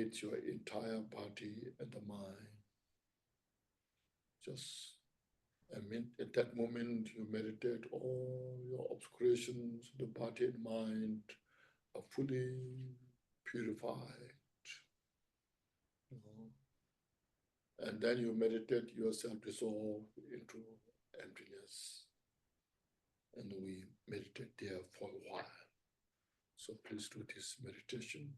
meditate your entire body and the mind. Just at that moment, you meditate all your obscurations, the body and mind are fully purified. You know. And then you meditate yourself dissolve into emptiness. And we meditate there for a while. So please do this meditation.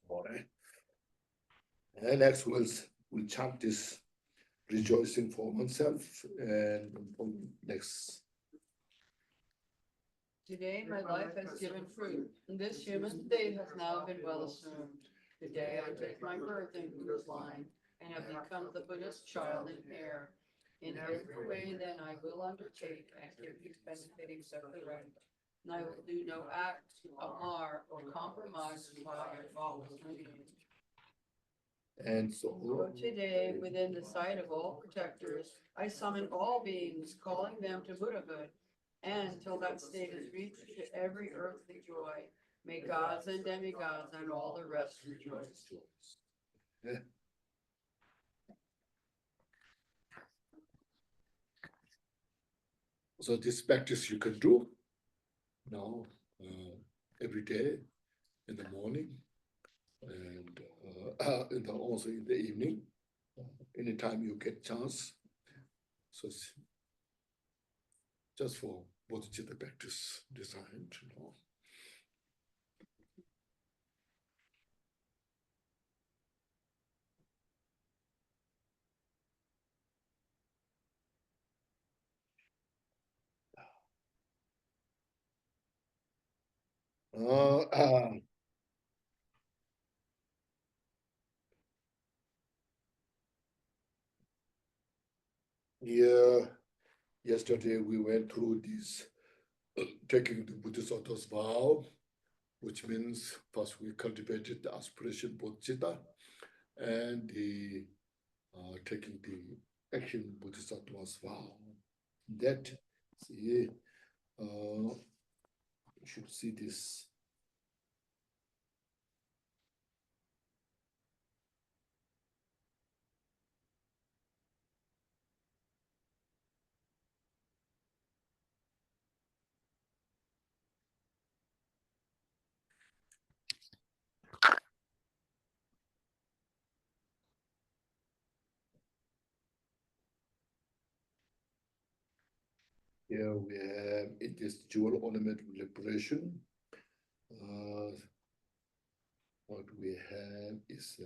All right. And next we'll chant this rejoicing for oneself and next. Today my life has given fruit, and this human state has now been well assumed. Today I take my birth in Buddha's line, and have become the Buddha's child and heir. In every way then I will undertake activities benefiting separate. And I will do no act of mar or compromise my faultless lineage. And so today, within the sight of all protectors, I summon all beings, calling them to Buddhahood. And till that state is reached to every earthly joy, may gods and demigods and all the rest rejoice. Yeah. So this practice you can do now every day in the morning and also in the evening, anytime you get chance. So it's just for Bodhicitta practice designed, Yeah, yesterday we went through this taking the Bodhisattva's vow, which means first we cultivated the aspiration bodhicitta and the taking the action Bodhisattva's vow. That, see, you should see this. Here we have it is jewel ornament liberation. What we have is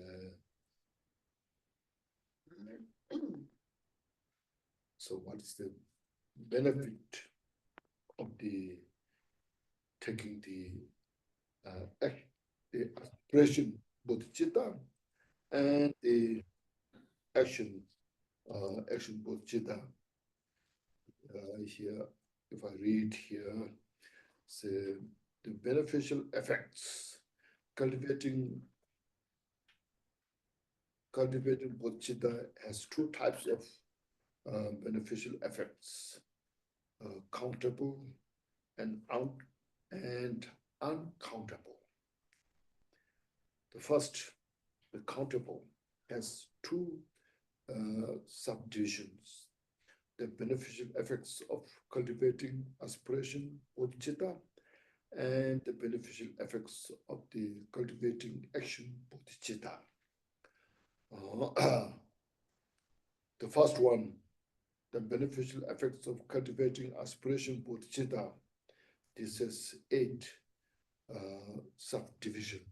so what is the benefit of the taking the aspiration bodhicitta and the action bodhicitta. Here, if I read here, so the beneficial effects, cultivating bodhicitta has two types of beneficial effects, countable and uncountable. The first, the countable, has two subdivisions: the beneficial effects of cultivating aspiration bodhicitta and the beneficial effects of the cultivating action bodhicitta. The first one, the beneficial effects of cultivating aspiration bodhicitta. This is 8 subdivisions.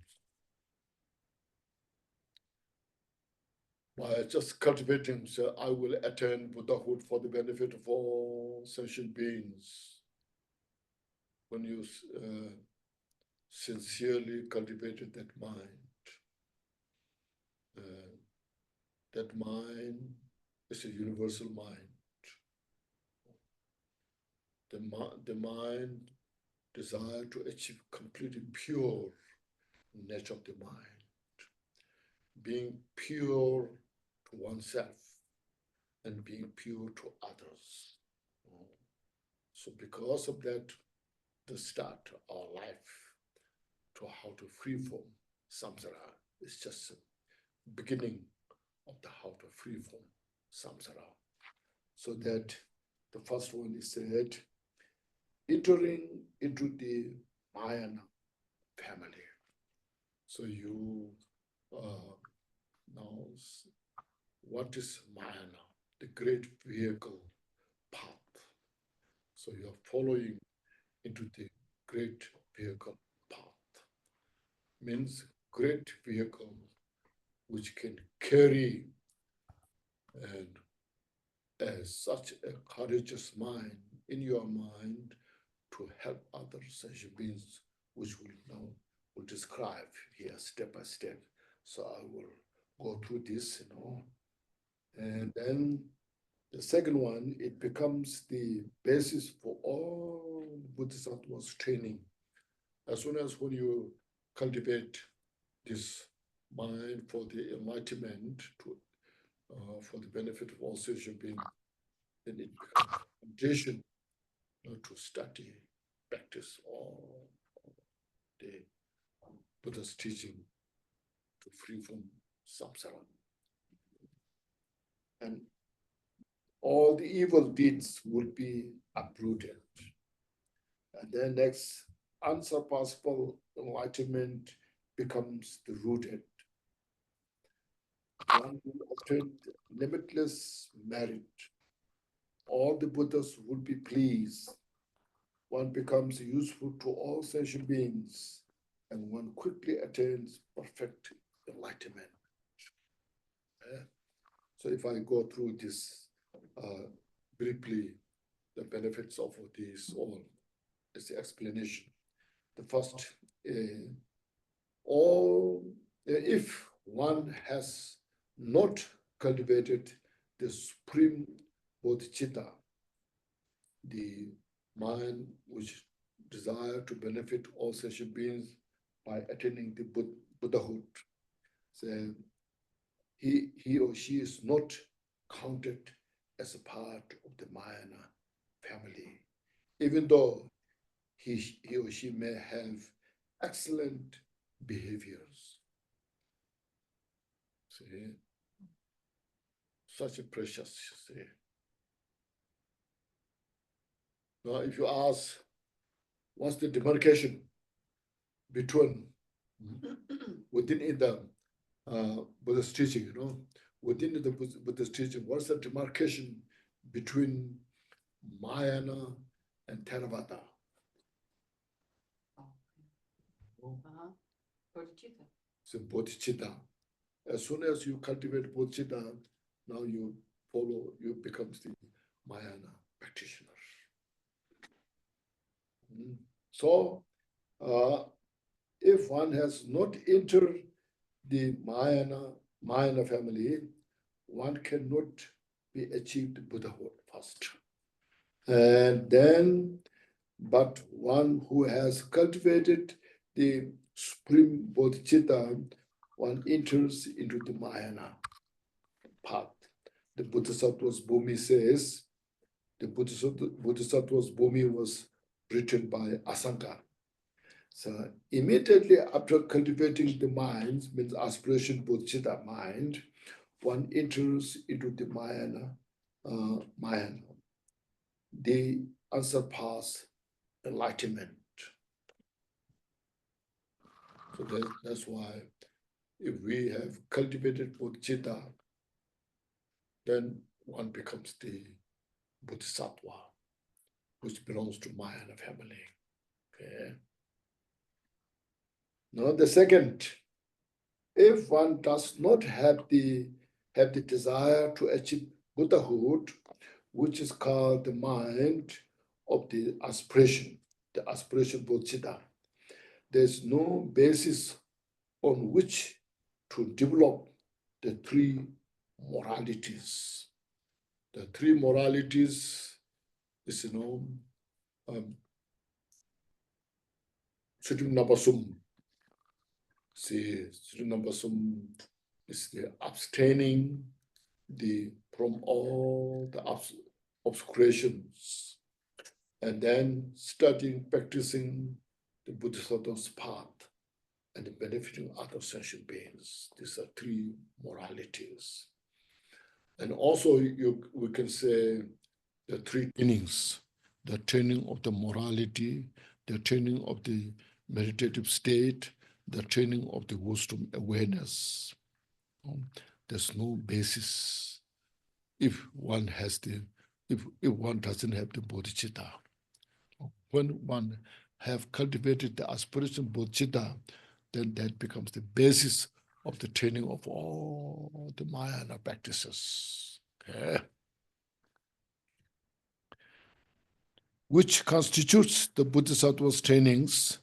By just cultivating, so I will attain Buddhahood for the benefit of all sentient beings. When you sincerely cultivated that mind is a universal mind. The mind desire to achieve completely pure nature of the mind, being pure to oneself and being pure to others. So because of that, the start our life to how to free from samsara is just a beginning of the how to free from samsara. So that the first one is said, entering into the Mayana family. So you now, what is Mayana? The great vehicle path. So you are following into the great vehicle path. Means great vehicle which can carry and as such a courageous mind in your mind to help other sentient beings, which will describe here step by step. So I will go through this, and then the second one, it becomes the basis for all Bodhisattva's training. As soon as when you cultivate this mind for the enlightenment, for the benefit of all sentient beings, then it becomes a foundation to study, practice all the Buddha's teaching to free from samsara. And all the evil deeds will be uprooted. And then next, unsurpassable enlightenment becomes the rooted. One will obtain limitless merit. All the Buddhas would be pleased. One becomes useful to all sentient beings, and one quickly attains perfect enlightenment. So if I go through this briefly, the benefits of these all is the explanation. The first, if one has not cultivated the supreme bodhicitta, the mind which desire to benefit all sentient beings by attaining the Buddhahood, so he or she is not counted as a part of the Mayana family, even though he or she may have excellent behaviors. See, such a precious. See. Now, if you ask, what's the demarcation between within the Buddhist teaching? Within the Buddhist teaching, what's the demarcation between Mahayana and Theravada? Bodhicitta. So Bodhicitta. As soon as you cultivate Bodhicitta, now you become the Mahayana practitioner. So, if one has not entered the Mahayana family, one cannot be achieved Buddhahood first. And then, but one who has cultivated the supreme bodhicitta, one enters into the Mahayana path. The Bodhisattva's Bhumi says, the Bodhisattva's Bhumi was written by Asanka. So immediately after cultivating the mind, means aspiration bodhicitta mind, one enters into the Mahayana, the unsurpassed enlightenment. So that's why if we have cultivated bodhicitta, then one becomes the bodhisattva, which belongs to Mahayana family. Okay. Now the second, if one does not have the desire to achieve Buddhahood, which is called the mind of the aspiration bodhicitta, there's no basis on which to develop the three moralities. The three moralities is, Sudimnabasum. See, Sudimnabasum is the abstaining from all the obscurations, and then studying, practicing the Bodhisattva's path, and benefiting other sentient beings. These are three moralities. And also we can say the three trainings, the training of the morality, the training of the meditative state, the training of the wisdom awareness. There's no basis if one doesn't have the bodhicitta. When one have cultivated the aspiration bodhicitta, then that becomes the basis of the training of all the Mahayana practices. Okay? Which constitutes the Bodhisattva's trainings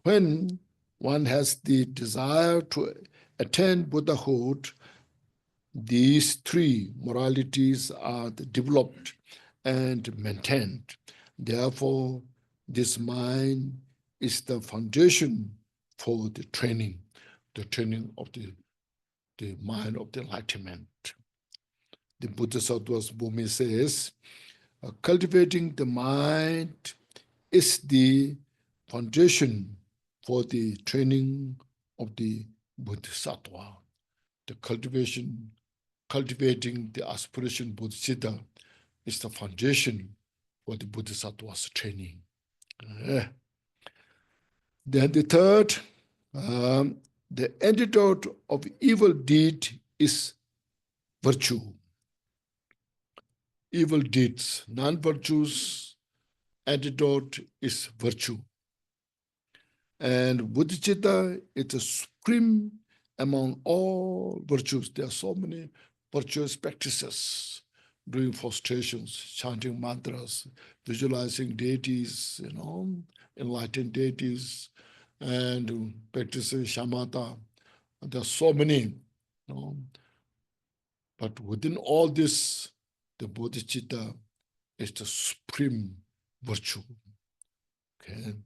when one has the desire to attain Buddhahood. These three moralities are developed and maintained. Therefore, this mind is the foundation for the training of the mind of the enlightenment. The Bodhisattva's Bhumi says, cultivating the mind is the foundation for the training of the Bodhisattva. The cultivating the aspiration Bodhicitta is the foundation for the Bodhisattva's training. Then the third, the antidote of evil deed is virtue. Evil deeds, non-virtues, antidote is virtue. And Bodhicitta is the supreme among all virtues. There are so many virtuous practices, doing prostrations, chanting mantras, visualizing deities, enlightened deities, and practicing shamatha. There are so many, but within all this, the Bodhicitta is the supreme virtue. Okay.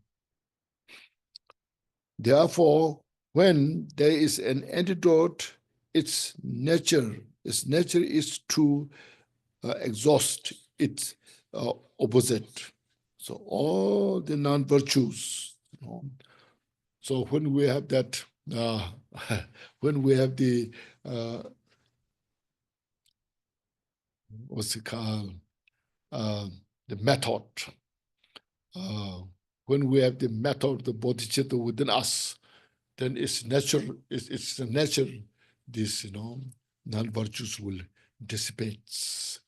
Therefore, when there is an antidote, its nature is to exhaust its opposite. So all the non-virtues. So when we have that, when we have the what's it called, the method. When we have the method, the bodhicitta within us, then it's natural. It's the nature. This non-virtues will disappears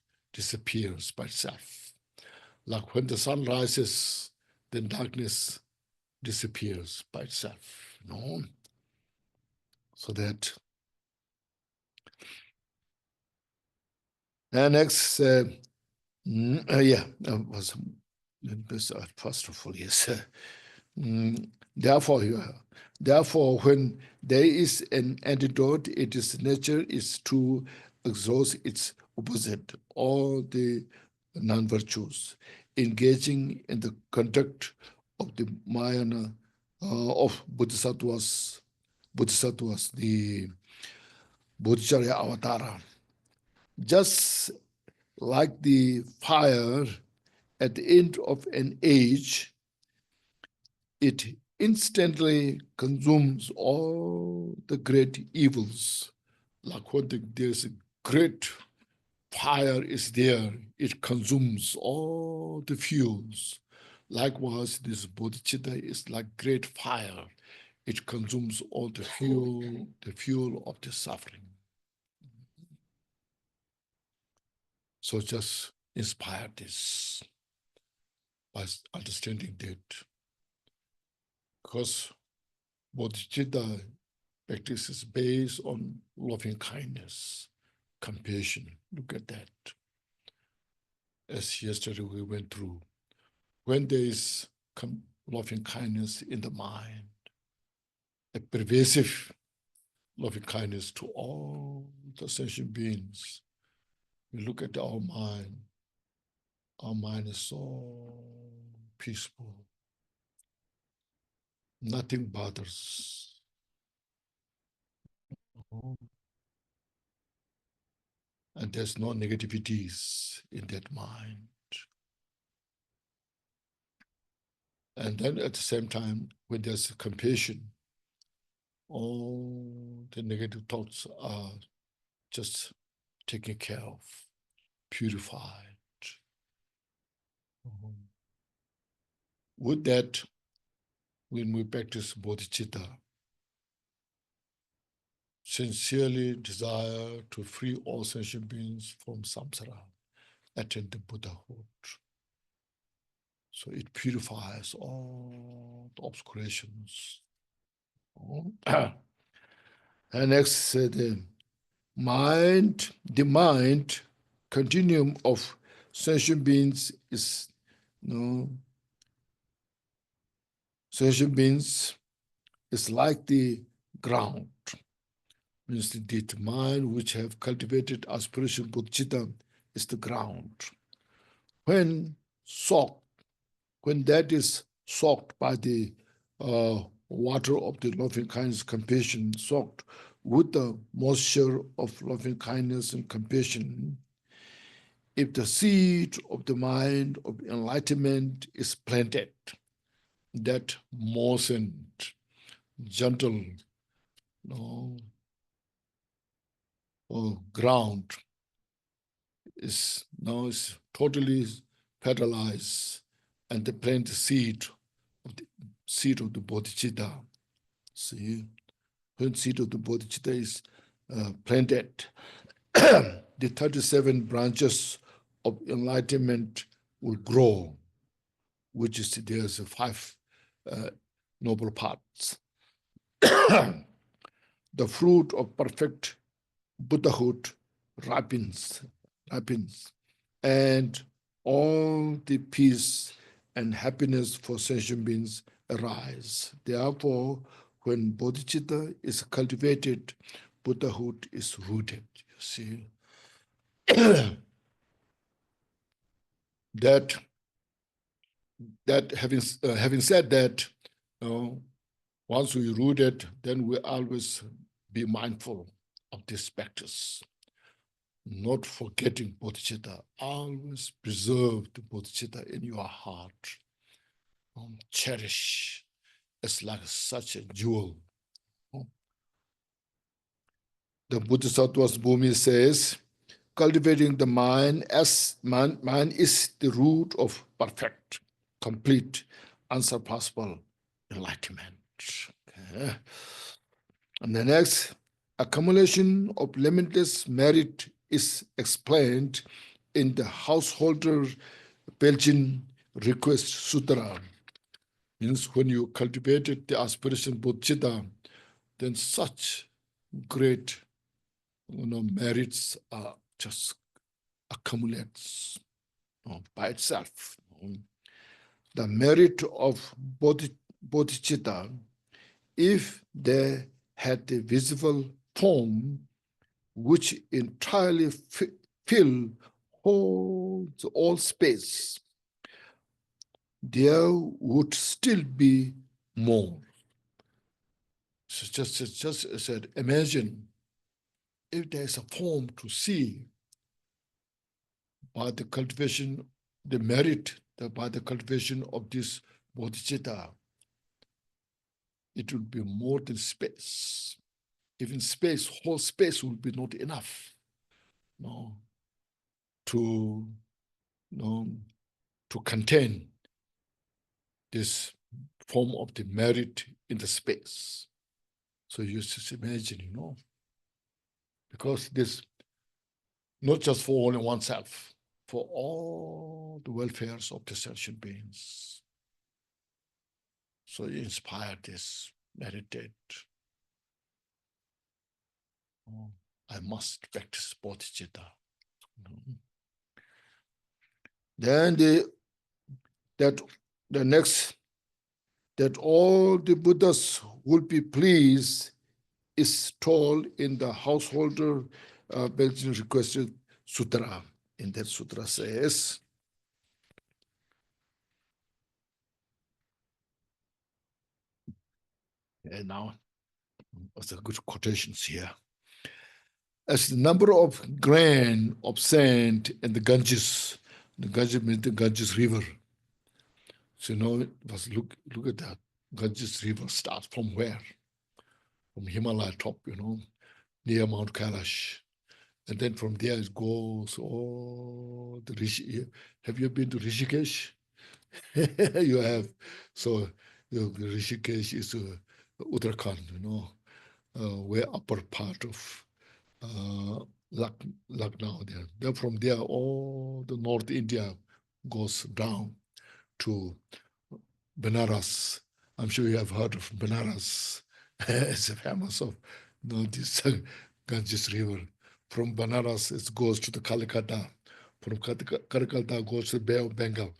by itself. Like when the sun rises, then darkness disappears by itself. So that. And next, was first of all, yes. Therefore, when there is an antidote, its nature is to exhaust its opposite, all the non-virtues, engaging in the conduct of the Mahayana of Bodhisattvas, the Bodhicharya Avatara. Just like the fire at the end of an age, it instantly consumes all the great evils. Like when there's a great fire is there, it consumes all the fuels. Likewise, this bodhicitta is like great fire. It consumes all the fuel of the suffering. So just inspire this by understanding that. Because bodhicitta practice is based on loving kindness, compassion. Look at that. As yesterday we went through, when there is loving kindness in the mind, a pervasive loving kindness to all the sentient beings, we look at our mind is so peaceful. Nothing bothers. And there's no negativities in that mind. And then at the same time, when there's compassion, all the negative thoughts are just taken care of, purified. With that, when we practice bodhicitta, sincerely desire to free all sentient beings from samsara, attain the Buddhahood. So it purifies all the obscurations And next, the mind continuum of sentient beings is, sentient beings is like the ground. Means the mind which have cultivated aspiration bodhicitta is the ground. When soaked, when that is soaked by the water of the loving kindness, compassion, soaked with the moisture of loving kindness and compassion, if the seed of the mind of enlightenment is planted, that moistened, gentle, ground is now is totally fertilized, and they plant the seed of the bodhicitta. See, when seed of the bodhicitta is planted, the 37 branches of enlightenment will grow, which is there's 5 noble paths. The fruit of perfect Buddhahood ripens, and all the peace and happiness for sentient beings arise. Therefore, when bodhicitta is cultivated, Buddhahood is rooted. You see, that having said that, once we root it, then we always be mindful of this practice. Not forgetting bodhicitta, always preserve the bodhicitta in your heart. Cherish. It's like such a jewel. The Bodhisattva's Bhumi says, cultivating the mind as mind is the root of perfect, complete, unsurpassable enlightenment. Okay. And the next, accumulation of limitless merit is explained in the Householder Belgian Request Sutra. Means when you cultivated the aspiration bodhicitta, then such great merits are just accumulates by itself. The merit of bodhicitta, if they had the visible form which entirely fill all space, there would still be more. So just said, imagine if there's a form to see by the cultivation, the merit by the cultivation of this bodhicitta, it will be more than space. Even space, whole space will be not enough to contain this form of the merit in the space. So you just imagine, because this, not just for only oneself, for all the welfares of the sentient beings. So you inspire this, meditate. I must practice bodhicitta. Then the next, that all the Buddhas will be pleased is told in the Householder Belgian Requested Sutra. In that sutra says, and now what's a good quotations here. As the number of grain of sand in the Ganges means the Ganges River. So look at that. Ganges River starts from where? From Himalaya top, near Mount Kailash. And then from there it goes all the Rishi. Have you been to Rishikesh? You have. So Rishikesh is Uttarakhand, way upper part of Lucknow there. Then from there, all the North India goes down to Benares. I'm sure you have heard of Benares. It's famous of this Ganges River. From Banaras, it goes to the Calcutta. From Calcutta goes to the Bay of Bengal,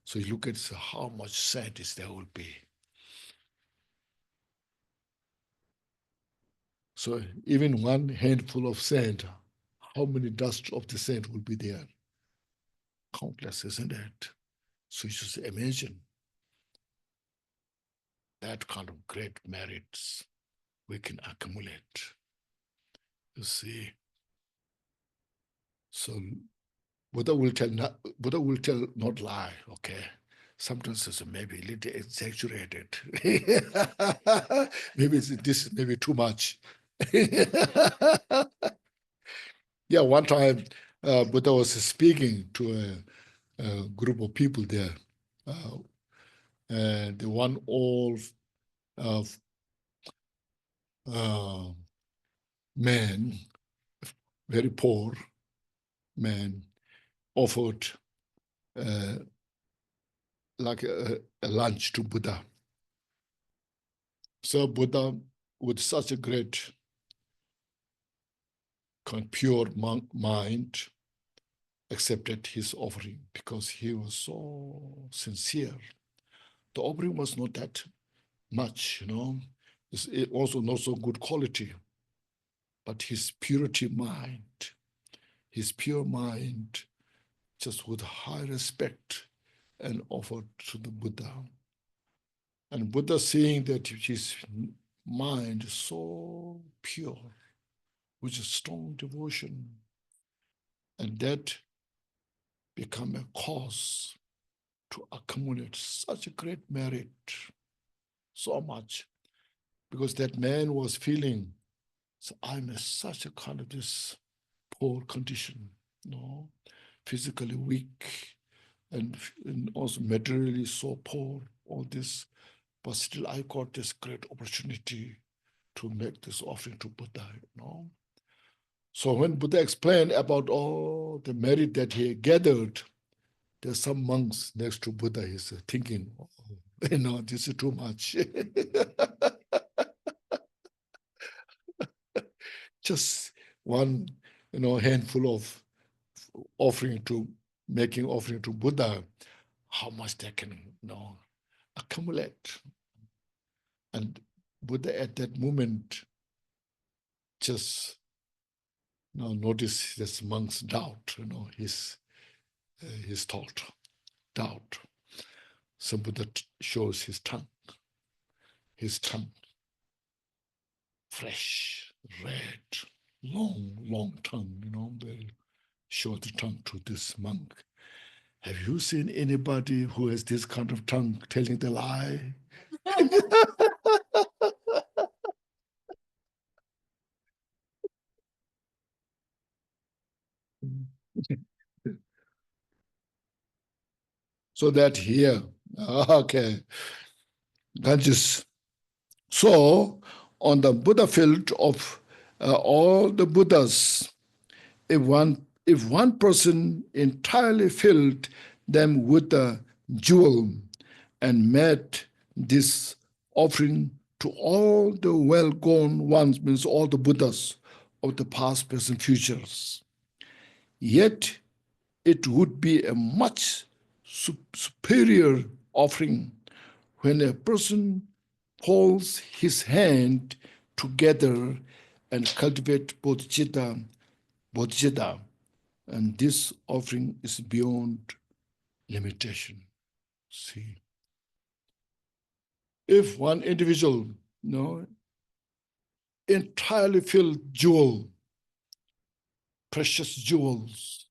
So you look at how much sand is there will be. So even one handful of sand, how many dust of the sand will be there? Countless, isn't it? So you just imagine that kind of great merits we can accumulate. You see. So Buddha will tell not lie, okay? Sometimes it's maybe a little exaggerated. Maybe this is maybe too much. Yeah, one time Buddha was speaking to a group of people there. And the one old man, very poor man, offered like a lunch to Buddha. So Buddha, with such a great pure mind, accepted his offering because he was so sincere. The offering was not that much, It's also not so good quality, but his pure mind, just with high respect and offered to the Buddha. And Buddha seeing that his mind is so pure, with a strong devotion, and that become a cause to accumulate such a great merit, so much, because that man was feeling, so I'm in such a kind of this poor condition, physically weak, and also materially so poor, all this, but still I got this great opportunity to make this offering to Buddha, So when Buddha explained about all the merit that he gathered, there's some monks next to Buddha. He's thinking, this is too much. Just one, handful of making offering to Buddha, how much they can, accumulate. And Buddha at that moment just, notice this monk's doubt, his thought, doubt. So Buddha shows his tongue, fresh, red, long tongue, very short tongue to this monk. Have you seen anybody who has this kind of tongue telling the lie? So that here, okay, Ganges. So on the Buddha field of all the Buddhas, if one person entirely filled them with a jewel and made this offering to all the well-gone ones, means all the Buddhas of the past, present, futures, yet it would be a much superior offering when a person holds his hand together and cultivate bodhicitta, and this offering is beyond limitation. See, if one individual, entirely filled precious jewels,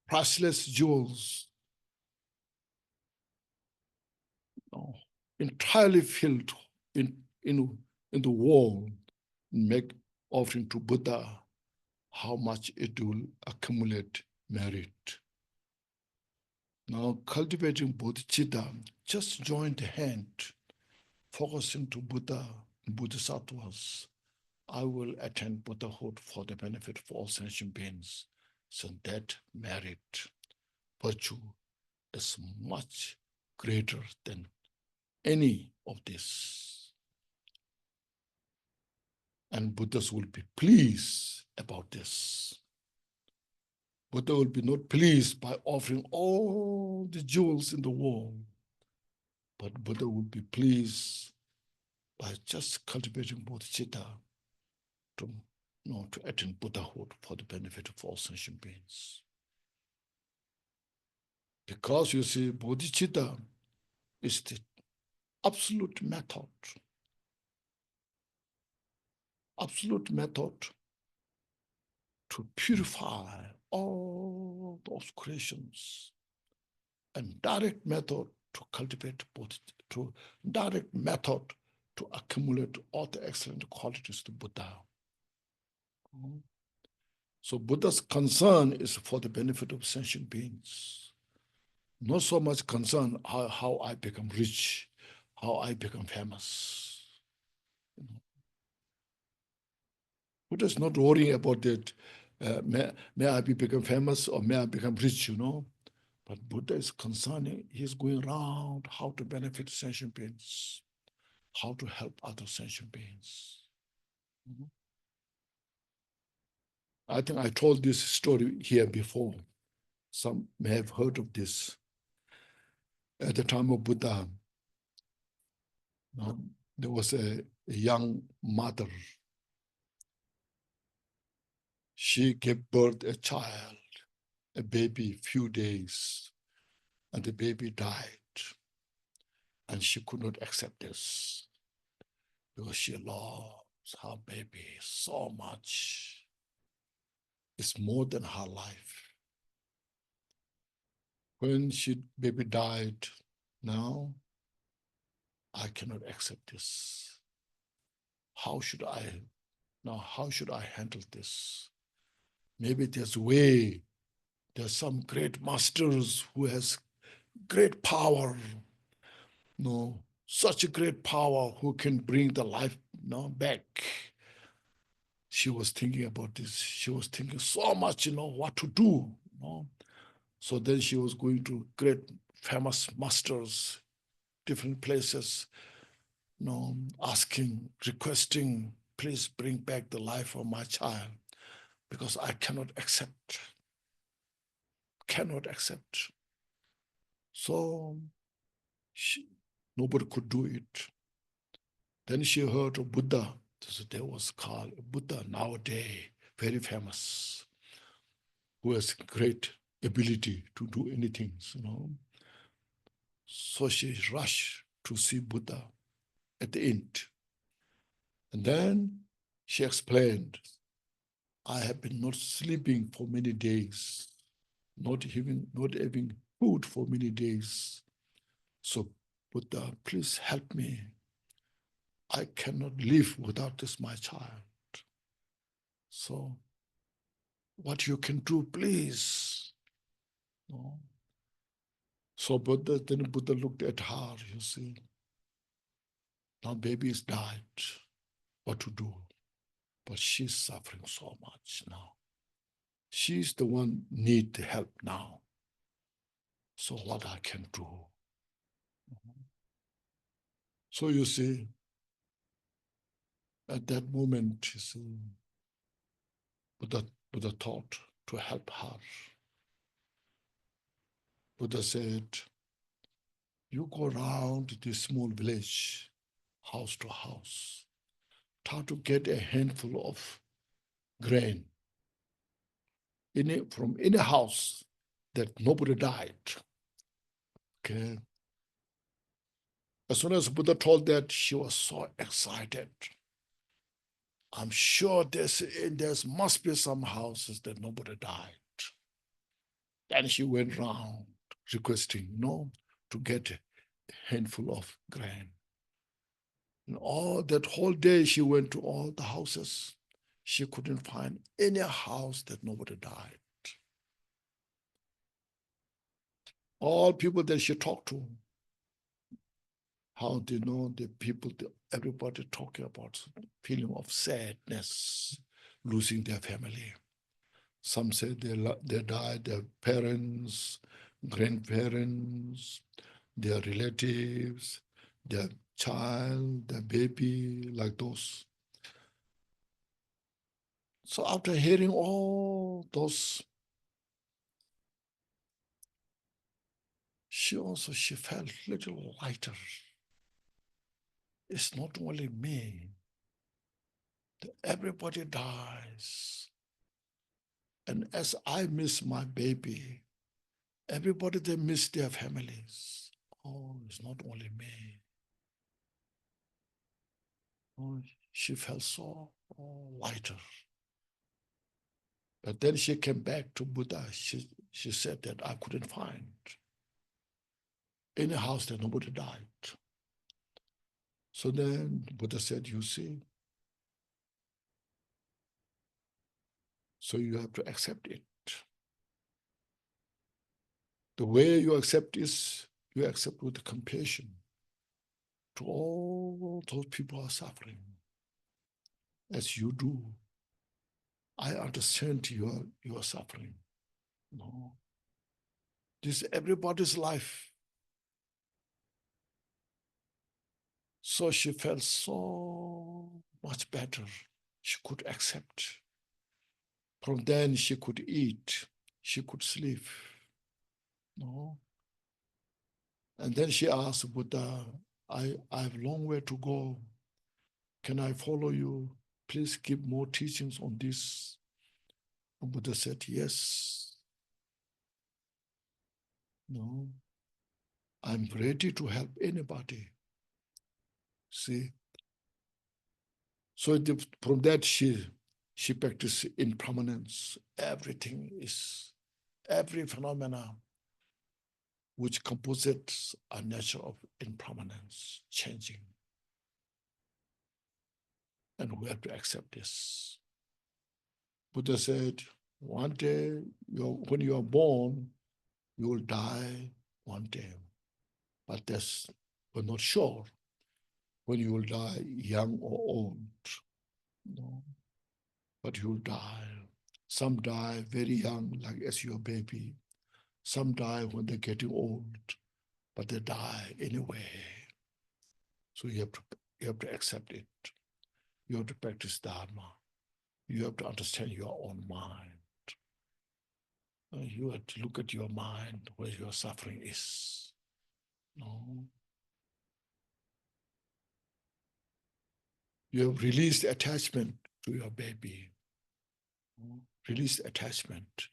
priceless jewels, entirely filled in the wall, make offering to Buddha, how much it will accumulate merit. Now, cultivating bodhicitta, just join the hand, focusing to Buddha and Bodhisattvas. I will attain Buddhahood for the benefit of all sentient beings. So that merit, virtue, is much greater than any of this. And Buddhas will be pleased about this. Buddha will be not pleased by offering all the jewels in the world, but Buddha will be pleased by just cultivating bodhicitta to, to attain Buddhahood for the benefit of all sentient beings. Because you see, bodhicitta is the absolute method to purify all those creations, and direct method to cultivate direct method to accumulate all the excellent qualities of Buddha. So Buddha's concern is for the benefit of sentient beings. Not so much concern how I become rich, how I become famous. Buddha is not worrying about that. May I become famous or may I become rich, But Buddha is concerning, he's going around how to benefit sentient beings, how to help other sentient beings. I think I told this story here before. Some may have heard of this. At the time of Buddha, there was a young mother. She gave birth a child, a baby, few days, and the baby died. And she could not accept this because she loves her baby so much. It's more than her life. When baby died, now I cannot accept this. How should I handle this? Maybe there's a way. There's some great masters who has great power, such a great power who can bring the life back. She was thinking about this. She was thinking so much, what to do. So then she was going to great famous masters, different places, asking, requesting, please bring back the life of my child, because I cannot accept. So nobody could do it. Then she heard of Buddha. So there was called Buddha nowadays, very famous, who has great ability to do anything, So she rushed to see Buddha at the end. And then she explained, I have been not sleeping for many days, not having food for many days. So Buddha, please help me. I cannot live without this, my child. So what you can do, please. So then Buddha looked at her, you see. Now baby is died. What to do? But she's suffering so much now. She's the one need the help now. So what I can do? So you see, at that moment, you see, Buddha thought to help her. Buddha said, you go around this small village, house to house, try to get a handful of grain from any house that nobody died. Okay. As soon as Buddha told that, she was so excited. I'm sure there must be some houses that nobody died. Then she went round requesting, to get a handful of grain. And all that whole day she went to all the houses. She couldn't find any house that nobody died. All people that she talked to, how they know the people, everybody talking about feeling of sadness, losing their family. Some say they died, their parents, grandparents, their relatives, their child, their baby, like those. So after hearing all those, she felt a little lighter. It's not only me. Everybody dies. And as I miss my baby, everybody, they miss their families. Oh, it's not only me. Oh, she felt so lighter. But then she came back to Buddha. She said that I couldn't find any house that nobody died. So then Buddha said, you see, so you have to accept it. The way you accept is you accept with compassion to all those people who are suffering. As you do, I understand your suffering. No. This is everybody's life. So she felt so much better. She could accept. From then she could eat, she could sleep. No. And then she asked Buddha, I have a long way to go. Can I follow you? Please give more teachings on this. And Buddha said, yes. No. I'm ready to help anybody. See? So from that she practiced impermanence. Every phenomena which composites a nature of impermanence, changing. And we have to accept this. Buddha said, one day, when you are born, you will die one day. But we're not sure when you will die, young or old. No. But you will die. Some die very young, like as your baby. Some die when they're getting old, but they die anyway. So you have to accept it. You have to practice Dharma. You have to understand your own mind. You have to look at your mind where your suffering is. No. You have released attachment to your baby. Release attachment.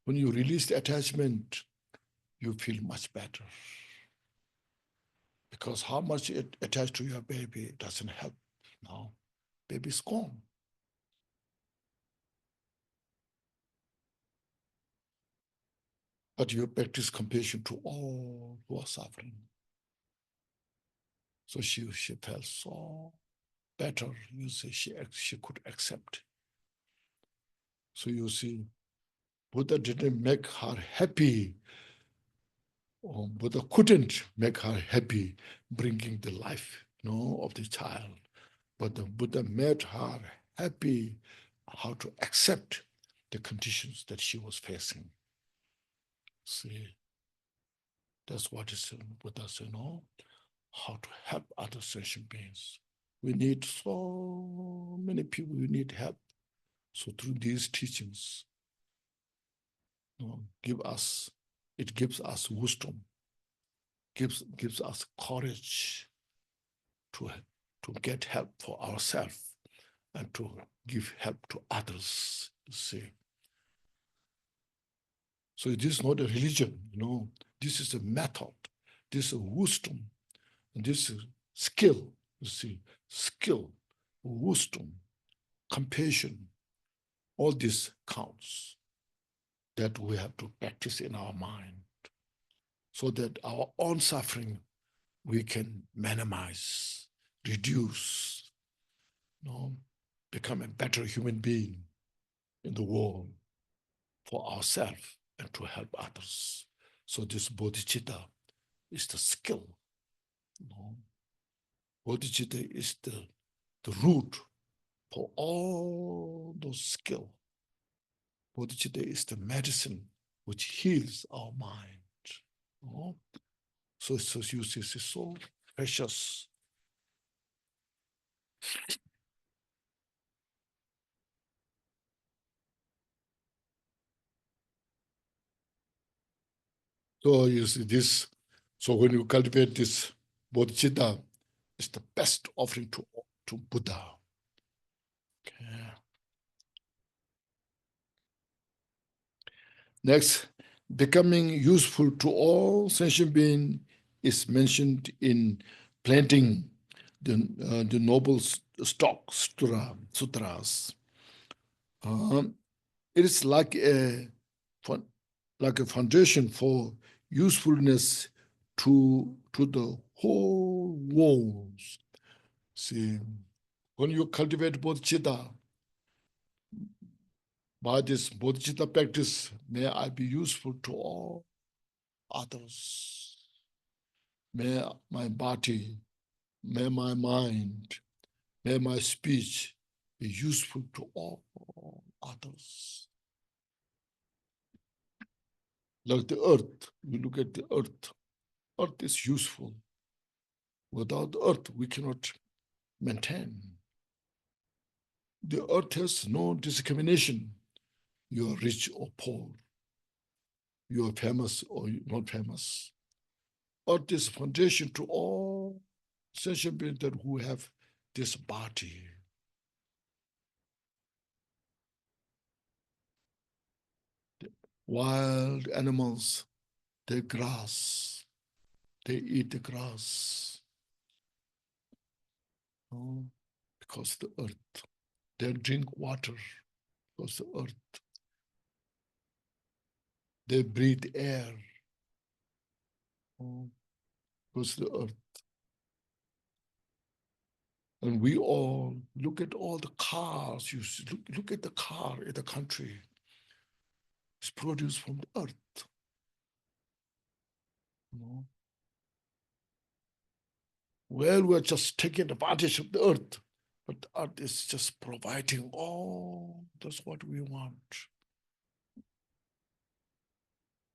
When you release the attachment, you feel much better. Because how much it attached to your baby doesn't help. No, baby's gone. But you practice compassion to all who are suffering. So she felt so better. You see, she could accept. So you see, Buddha didn't make her happy. Or Buddha couldn't make her happy bringing the life, of the child. But the Buddha made her happy how to accept the conditions that she was facing. See, that's what is Buddha said, how to help other sentient beings. We need so many people, we need help. So through these teachings, it gives us wisdom, gives us courage to get help for ourselves and to give help to others. See. So it is not a religion, This is a method. This is a wisdom. And this is skill, skill, wisdom, compassion. All this counts that we have to practice in our mind so that our own suffering we can minimize, reduce, become a better human being in the world for ourselves and to help others. So this bodhicitta is the skill. Bodhicitta is the root for all those skills. Bodhicitta is the medicine which heals our mind. So you see, so precious. So you see this. So when you cultivate this bodhicitta, it's the best offering to Buddha. Okay. Next, becoming useful to all sentient beings is mentioned in planting the noble stock sutras. It is like a foundation for usefulness to the whole world. See, when you cultivate bodhicitta, by this bodhicitta practice, may I be useful to all others. May my body, may my mind, may my speech be useful to all others. Like the earth, we look at the earth. Earth is useful. Without the earth, we cannot maintain. The earth has no discrimination. You are rich or poor. You are famous or not famous. Earth is foundation to all sentient beings who have this body. The wild animals, they grass. They eat the grass. Oh, because the earth. They drink water because the earth. They breathe air because the earth. And we all look at all the cars. You look at the car in the country. It's produced from the earth. You know? Well, we're just taking advantage of the earth, but the earth is just providing all. That's what we want.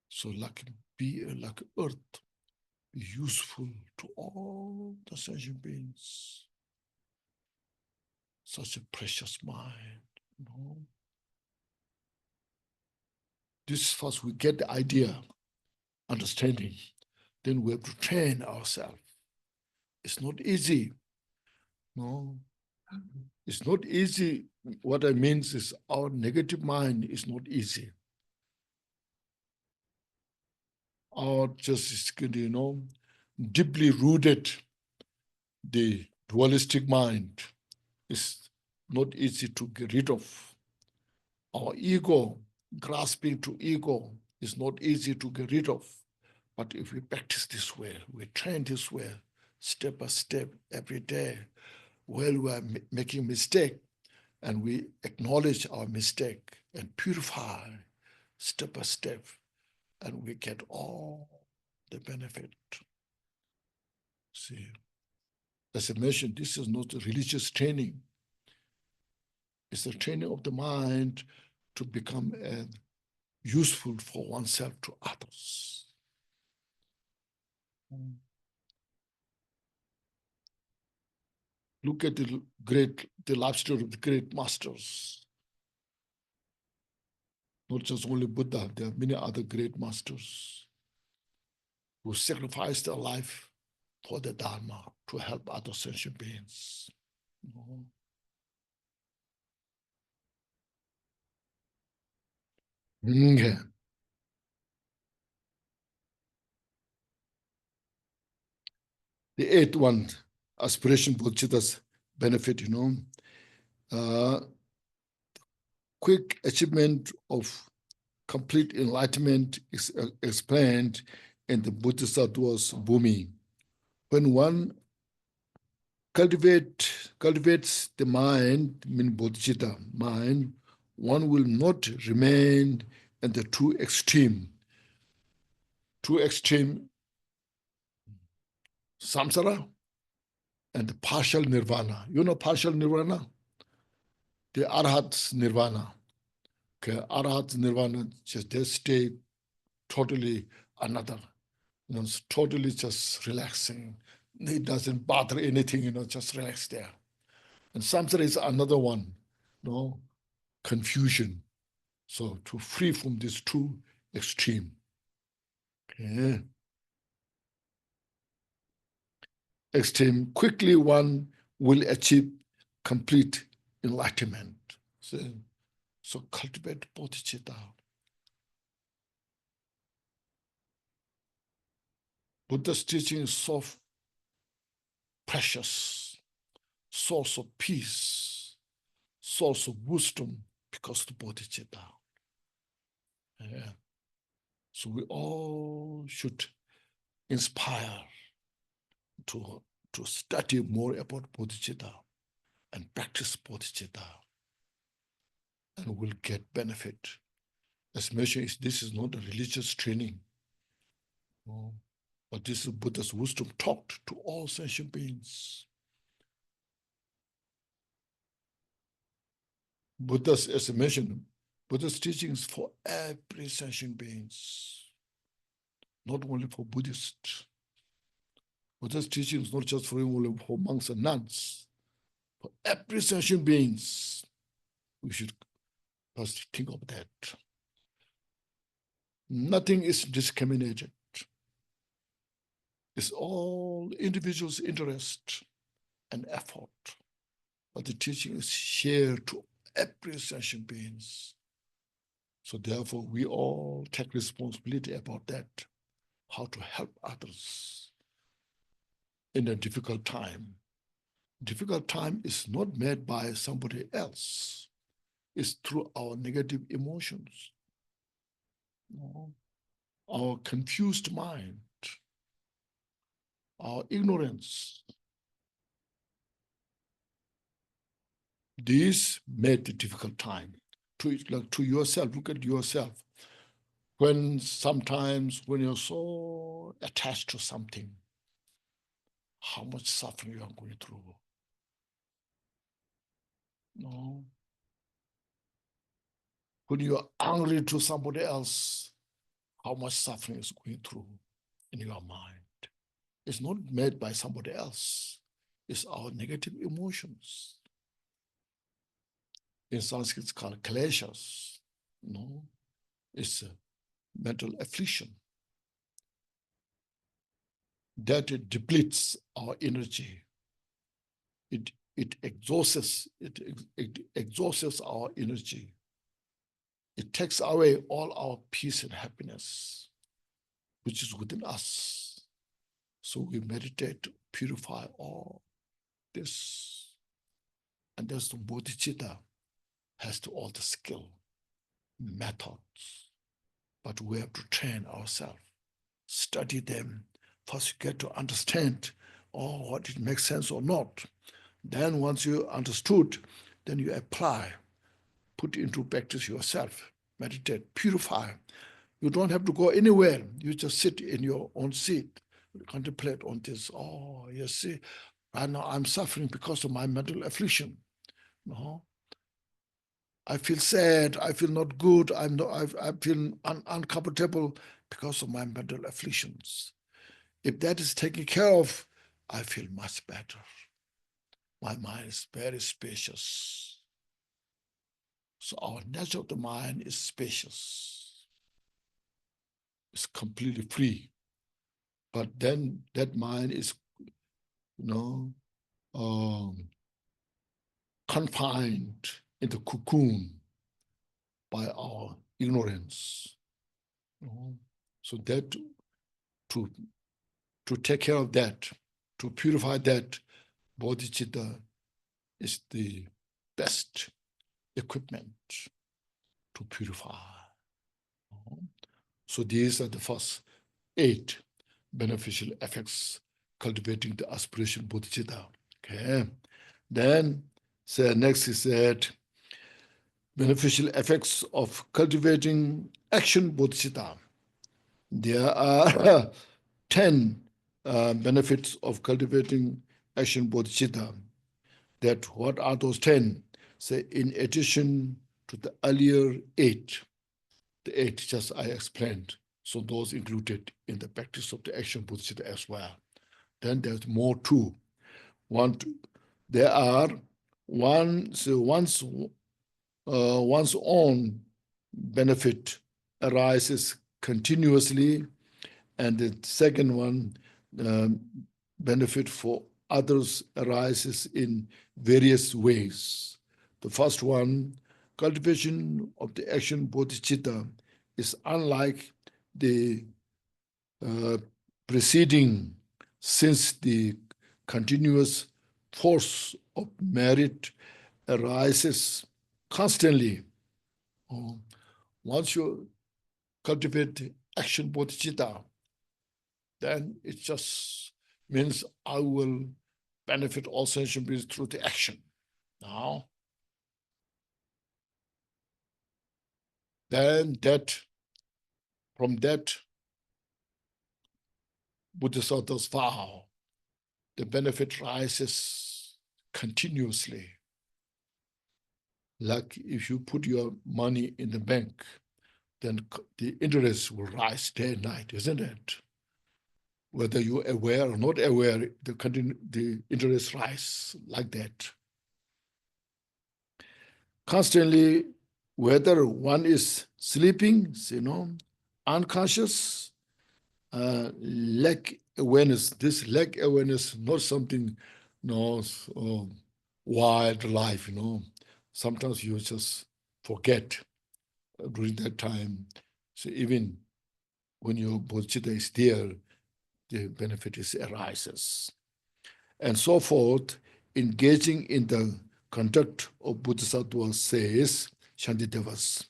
So, be like earth, be useful to all the sentient beings. Such a precious mind. You know? This first we get the idea, understanding. Then we have to train ourselves. It's not easy. No, it's not easy. What I mean is our negative mind is not easy. Our just, deeply rooted, the dualistic mind is not easy to get rid of. Our ego, grasping to ego, is not easy to get rid of. But if we practice this way, we train this way, step by step, every day, while we are making mistake, and we acknowledge our mistake and purify step by step, and we get all the benefit. See, as I mentioned, this is not a religious training. It's the training of the mind to become useful for oneself to others. Look at the life story of the great masters. Not just only Buddha, there are many other great masters who sacrificed their life for the Dharma to help other sentient beings. Okay. The eighth one, aspiration bodhicitta's benefit, quick achievement of complete enlightenment is explained in the Bodhisattva's Bhumi. When one cultivates the mind, bodhicitta, mind, one will not remain in the too extreme samsara and the partial nirvana. You know partial nirvana? The arhat's nirvana. Okay, arhat's nirvana, just they stay totally another. Totally just relaxing, it doesn't bother anything, just relax there. And samsara is another one, confusion. So to free from this two extreme. Okay. Extreme, quickly one will achieve complete enlightenment. So cultivate bodhicitta. Buddha's teaching is so precious, source of peace, source of wisdom, because of the bodhicitta. Yeah. So we all should inspire to study more about bodhicitta and practice bodhicitta, and we'll get benefit. As mentioned, this is not a religious training, but this is Buddha's wisdom taught to all sentient beings. Buddha's, as I mentioned, Buddha's teachings for every sentient beings, not only for Buddhists. Buddha's teachings not just for monks and nuns, for every sentient beings. We should first think of that. Nothing is discriminated. It's all individuals' interest and effort. But the teaching is shared to every sentient beings. So therefore, we all take responsibility about that, how to help others in a difficult time. Difficult time is not made by somebody else. It's through our negative emotions, our confused mind, our ignorance. This made the difficult time. To yourself, look at yourself. Sometimes when you're so attached to something, how much suffering you are going through. No. When you are angry to somebody else, how much suffering is going through in your mind. It's not made by somebody else. It's our negative emotions. In Sanskrit, it's called kleshas. No, it's a mental affliction that it depletes our energy. It exhausts our energy. It takes away all our peace and happiness, which is within us. So we meditate to purify all this. And that's the bodhicitta has to all the skill, methods. But we have to train ourselves, study them. First, you get to understand, what it makes sense or not. Then once you understood, then you apply, put into practice yourself, meditate, purify. You don't have to go anywhere. You just sit in your own seat, contemplate on this. Oh, you see, right now I'm suffering because of my mental affliction. No, I feel sad. I feel not good. I feel uncomfortable because of my mental afflictions. If that is taken care of, I feel much better. My mind is very spacious. So our nature of the mind is spacious. It's completely free. But then that mind is, confined in the cocoon by our ignorance. So that to take care of that, to purify that, bodhicitta is the best equipment to purify. So these are the first 8 beneficial effects cultivating the aspiration bodhicitta. Okay. Then next is that beneficial effects of cultivating action bodhicitta. There are 10 benefits of cultivating action bodhicitta. That what are those 10? Say, in addition to the earlier 8, the 8 just I explained. So those included in the practice of the action bodhicitta as well. then there's more too. There are one's own benefit arises continuously, and the second one, benefit for others arises in various ways. The first one, cultivation of the action bodhicitta, is unlike the preceding, since the continuous force of merit arises constantly. Once you cultivate action bodhicitta, then it just means I will benefit all sentient beings through the action. Now, then from that Bodhisattva's vow, the benefit rises continuously. Like if you put your money in the bank, then the interest will rise day and night, isn't it? Whether you're aware or not aware, the interest rise like that. Constantly, whether one is sleeping, unconscious, lack awareness. This lack awareness, not something, wild life, Sometimes you just forget during that time. So even when your bodhicitta is there, the benefit arises. And so forth, engaging in the conduct of Bodhisattva, says Shantidevas.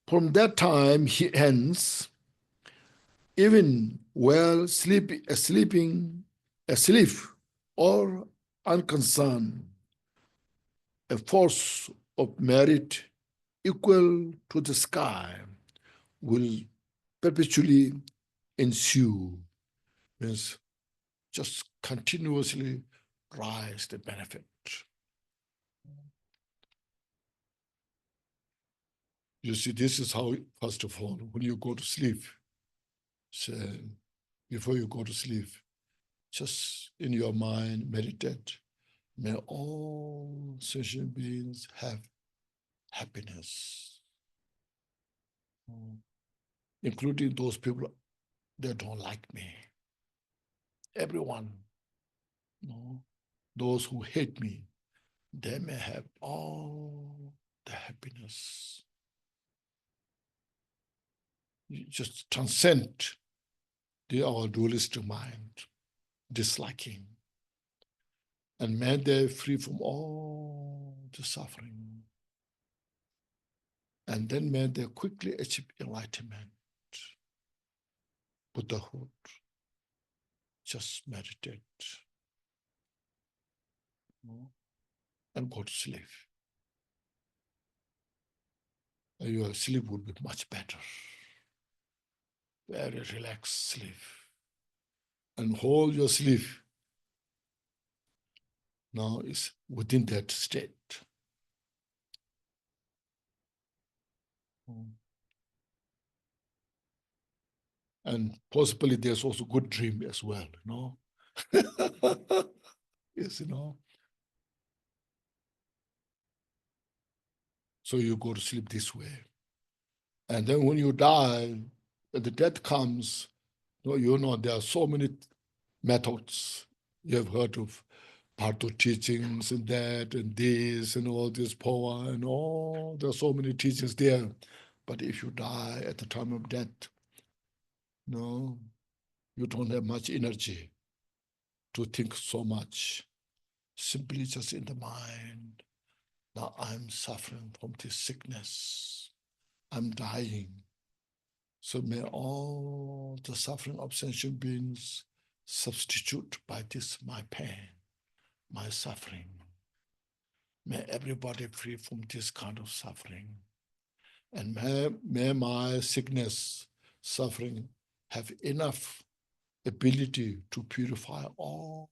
From that time, he ends, even while asleep or unconcerned, a force of merit equal to the sky will perpetually ensue. Means just continuously rise the benefit. You see, this is how, first of all, when you go to sleep, so before you go to sleep, just in your mind, meditate. May all sentient beings have happiness, including those people that don't like me. Everyone, those who hate me, they may have all the happiness. You just transcend our dualistic mind, disliking. And may they free from all the suffering. And then may they quickly achieve enlightenment, Buddhahood. Just meditate and go to sleep. And your sleep will be much better. Very relaxed sleep. And hold your sleep now is within that state. And possibly there's also good dream as well, Yes, So you go to sleep this way. And then when you die, the death comes, there are so many methods. You have heard of Bardo teachings and that and this and all this power and all. There are so many teachings there. But if you die at the time of death, you don't have much energy to think so much. Simply just in the mind. Now I'm suffering from this sickness. I'm dying. So may all the suffering of sentient beings substitute by this my pain, my suffering. May everybody free from this kind of suffering. And may my sickness, suffering, have enough ability to purify all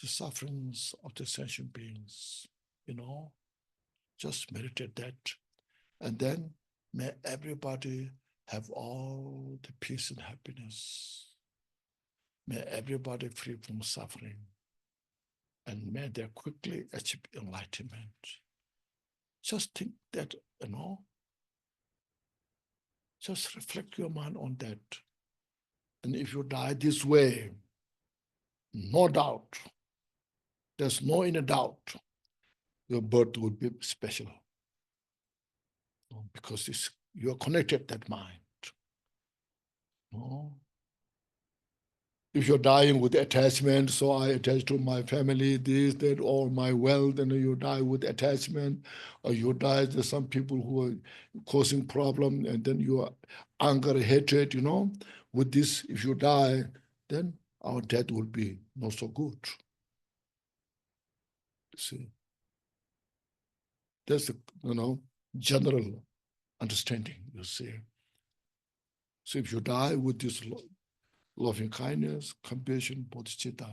the sufferings of the sentient beings. Just meditate that. And then may everybody have all the peace and happiness. May everybody free from suffering. And may they quickly achieve enlightenment. Just think that, just reflect your mind on that. And if you die this way, no doubt, there's no inner doubt, your birth will be special. Because you're connected that mind. If you're dying with attachment, so I attach to my family, this, that, all my wealth, and you die with attachment, or you die, there's some people who are causing problem, and then you are anger, hatred, with this, if you die, then our death will be not so good. See, that's the, general understanding, you see. So if you die with this loving kindness, compassion, bodhicitta,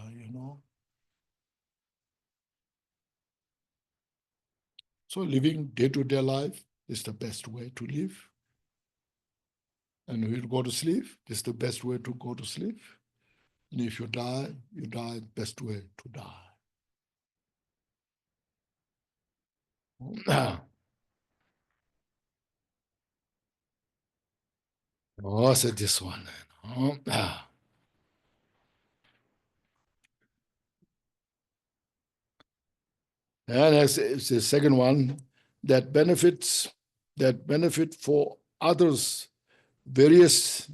So living day-to-day life is the best way to live. And when you go to sleep, this is the best way to go to sleep. And if you die best way to die. What's this one? And it's the second one, that benefit for others variously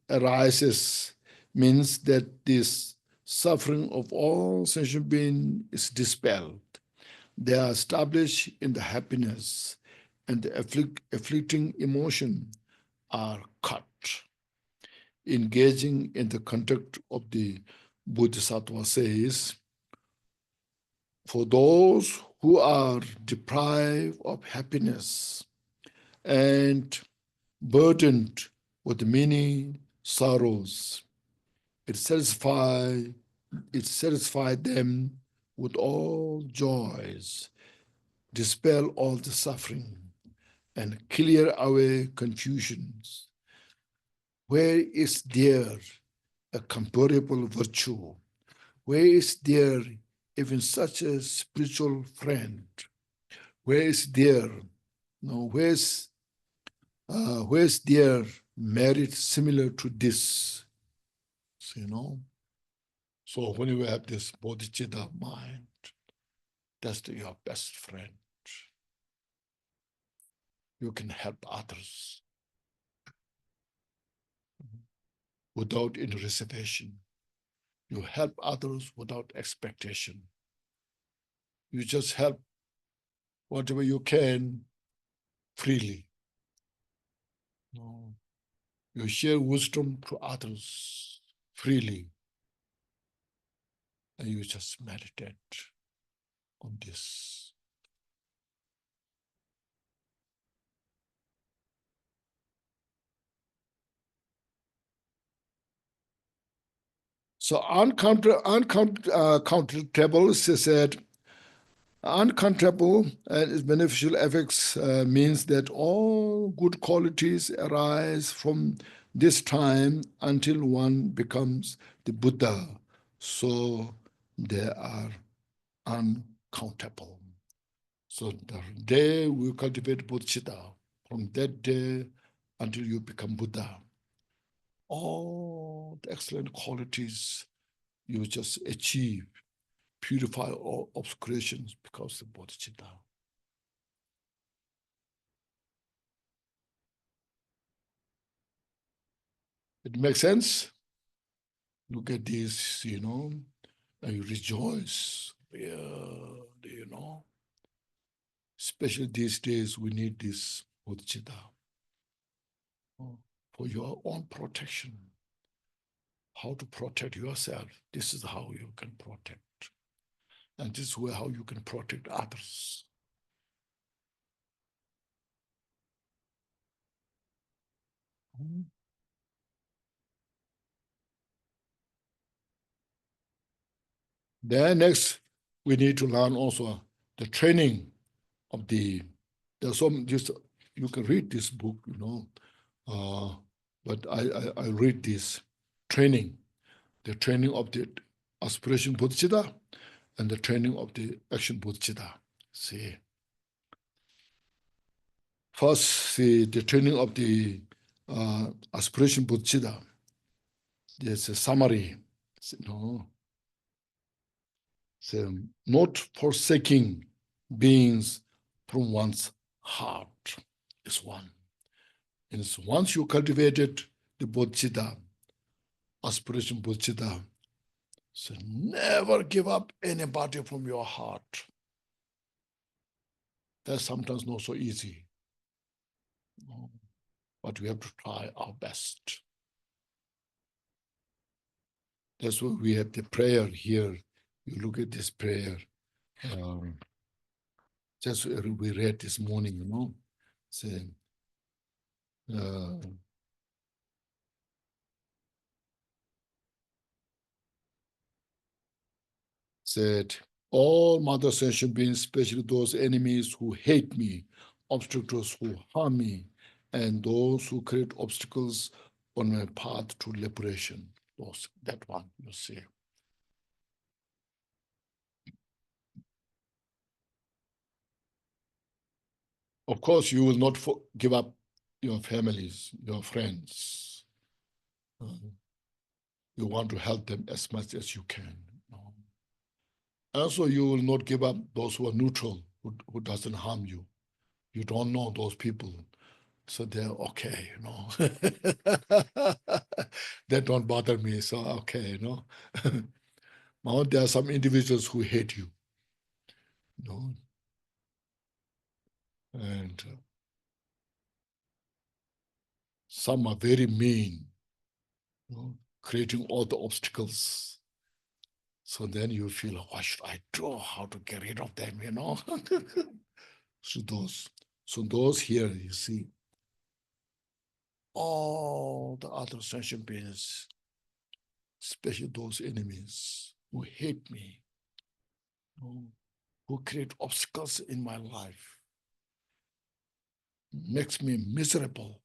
arises, means that this suffering of all sentient beings is dispelled. They are established in the happiness, and the afflicting emotion are cut. Engaging in the conduct of the Bodhisattva says, for those who are deprived of happiness and burdened with many sorrows, it satisfies them with all joys, dispel all the suffering, and clear away confusions. Where is there a comparable virtue? Where is there even such a spiritual friend? Where is there, where's there merit similar to this? So, so when you have this bodhicitta mind, that's your best friend. You can help others without any reservation. You help others without expectation. You just help whatever you can freely. You share wisdom to others freely. And you just meditate on this. So uncountable, she said, uncountable and its beneficial effects means that all good qualities arise from this time until one becomes the Buddha. So they are uncountable. So the day we cultivate bodhicitta, from that day until you become Buddha, all the excellent qualities you just achieve, purify all obscurations because of bodhicitta. It makes sense? Look at this, and you rejoice. Yeah, especially these days, we need this bodhicitta for your own protection. How to protect yourself. This is how you can protect. And this is how you can protect others. Then next, we need to learn also the training of there's some, just, you can read this book, but I read this, training. The training of the aspiration bodhicitta and the training of the action bodhicitta. See. First, the training of the aspiration bodhicitta. There's a summary. No. So, not forsaking beings from one's heart is one. And so once you cultivated the bodhicitta, aspiration bodhicitta, so never give up anybody from your heart. That's sometimes not so easy. But we have to try our best. That's why we have the prayer here. You look at this prayer. Just we read this morning, saying, said, all mother sentient beings, especially those enemies who hate me, obstacles who harm me, and those who create obstacles on my path to liberation. That one, you see. Of course, you will not give up your families, your friends. You want to help them as much as you can. Also, you will not give up those who are neutral, who doesn't harm you. You don't know those people, so they're okay, They don't bother me, so okay, Now there are some individuals who hate you, and some are very mean, creating all the obstacles. So then you feel, what should I do? How to get rid of them, So those here, you see, all the other sentient beings, especially those enemies who hate me, who create obstacles in my life, makes me miserable.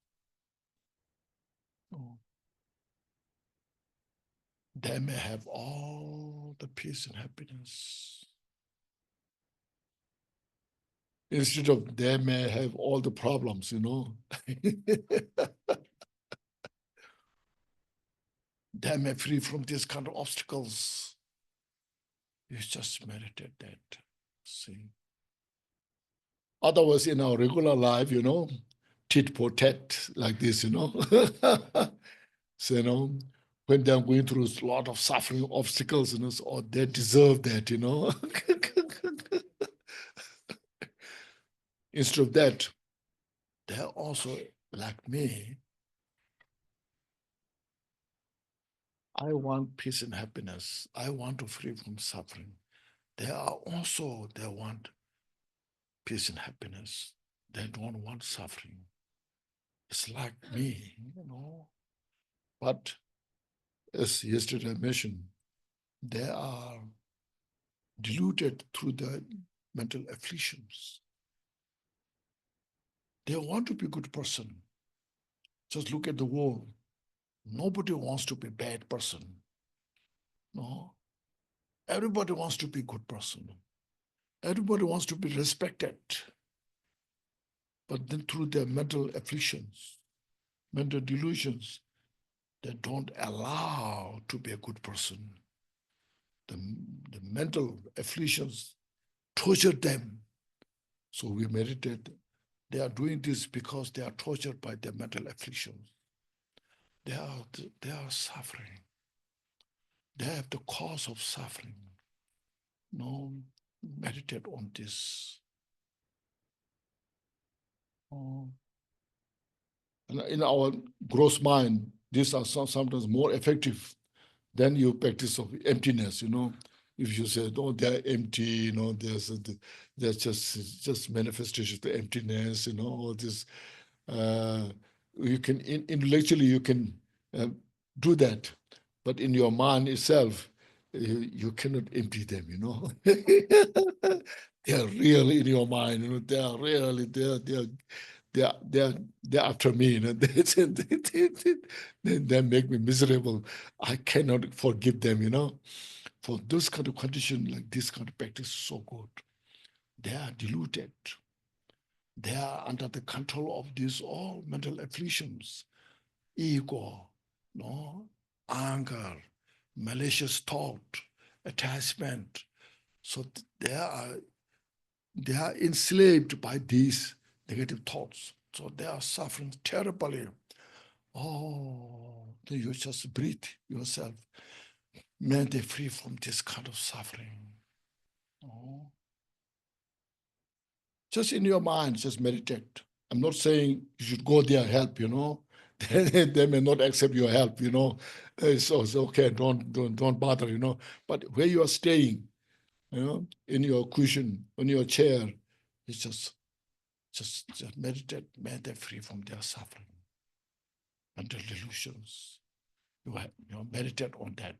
They may have all the peace and happiness. Instead of they may have all the problems, They may free from these kind of obstacles. You just meditate that, see. Otherwise, in our regular life, tit for tat, like this, So, when they're going through a lot of suffering, obstacles, so they deserve that, Instead of that, they're also like me. I want peace and happiness. I want to free from suffering. They want peace and happiness. They don't want suffering. It's like me, But as yesterday I mentioned, they are deluded through the mental afflictions. They want to be a good person. Just look at the world. Nobody wants to be a bad person. No. Everybody wants to be a good person. Everybody wants to be respected. But then through their mental afflictions, mental delusions, they don't allow to be a good person. The mental afflictions torture them. So we meditate. They are doing this because they are tortured by their mental afflictions. They are suffering. They have the cause of suffering. Meditate on this. In our gross mind, these are sometimes more effective than your practice of emptiness, If you say, oh, they're empty, there's just manifestation of emptiness, all this. You can, intellectually, you can do that. But in your mind itself, you cannot empty them, They are real in your mind, they are really, they're after me. You know, they make me miserable. I cannot forgive them. You know, for those kind of conditions, like this kind of practice is so good. They are deluded. They are under the control of these all mental afflictions, ego, no, anger, malicious thought, attachment. So they are enslaved by these negative thoughts. So they are suffering terribly. Oh, then you just breathe yourself. May they free from this kind of suffering. Oh. Just in your mind, just meditate. I'm not saying you should go there help, you know. They may not accept your help, you know. So it's okay, don't bother, you know. But where you are staying, you know, in your cushion, on your chair, it's just meditate, may they free from their suffering, mental delusions. You meditate on that.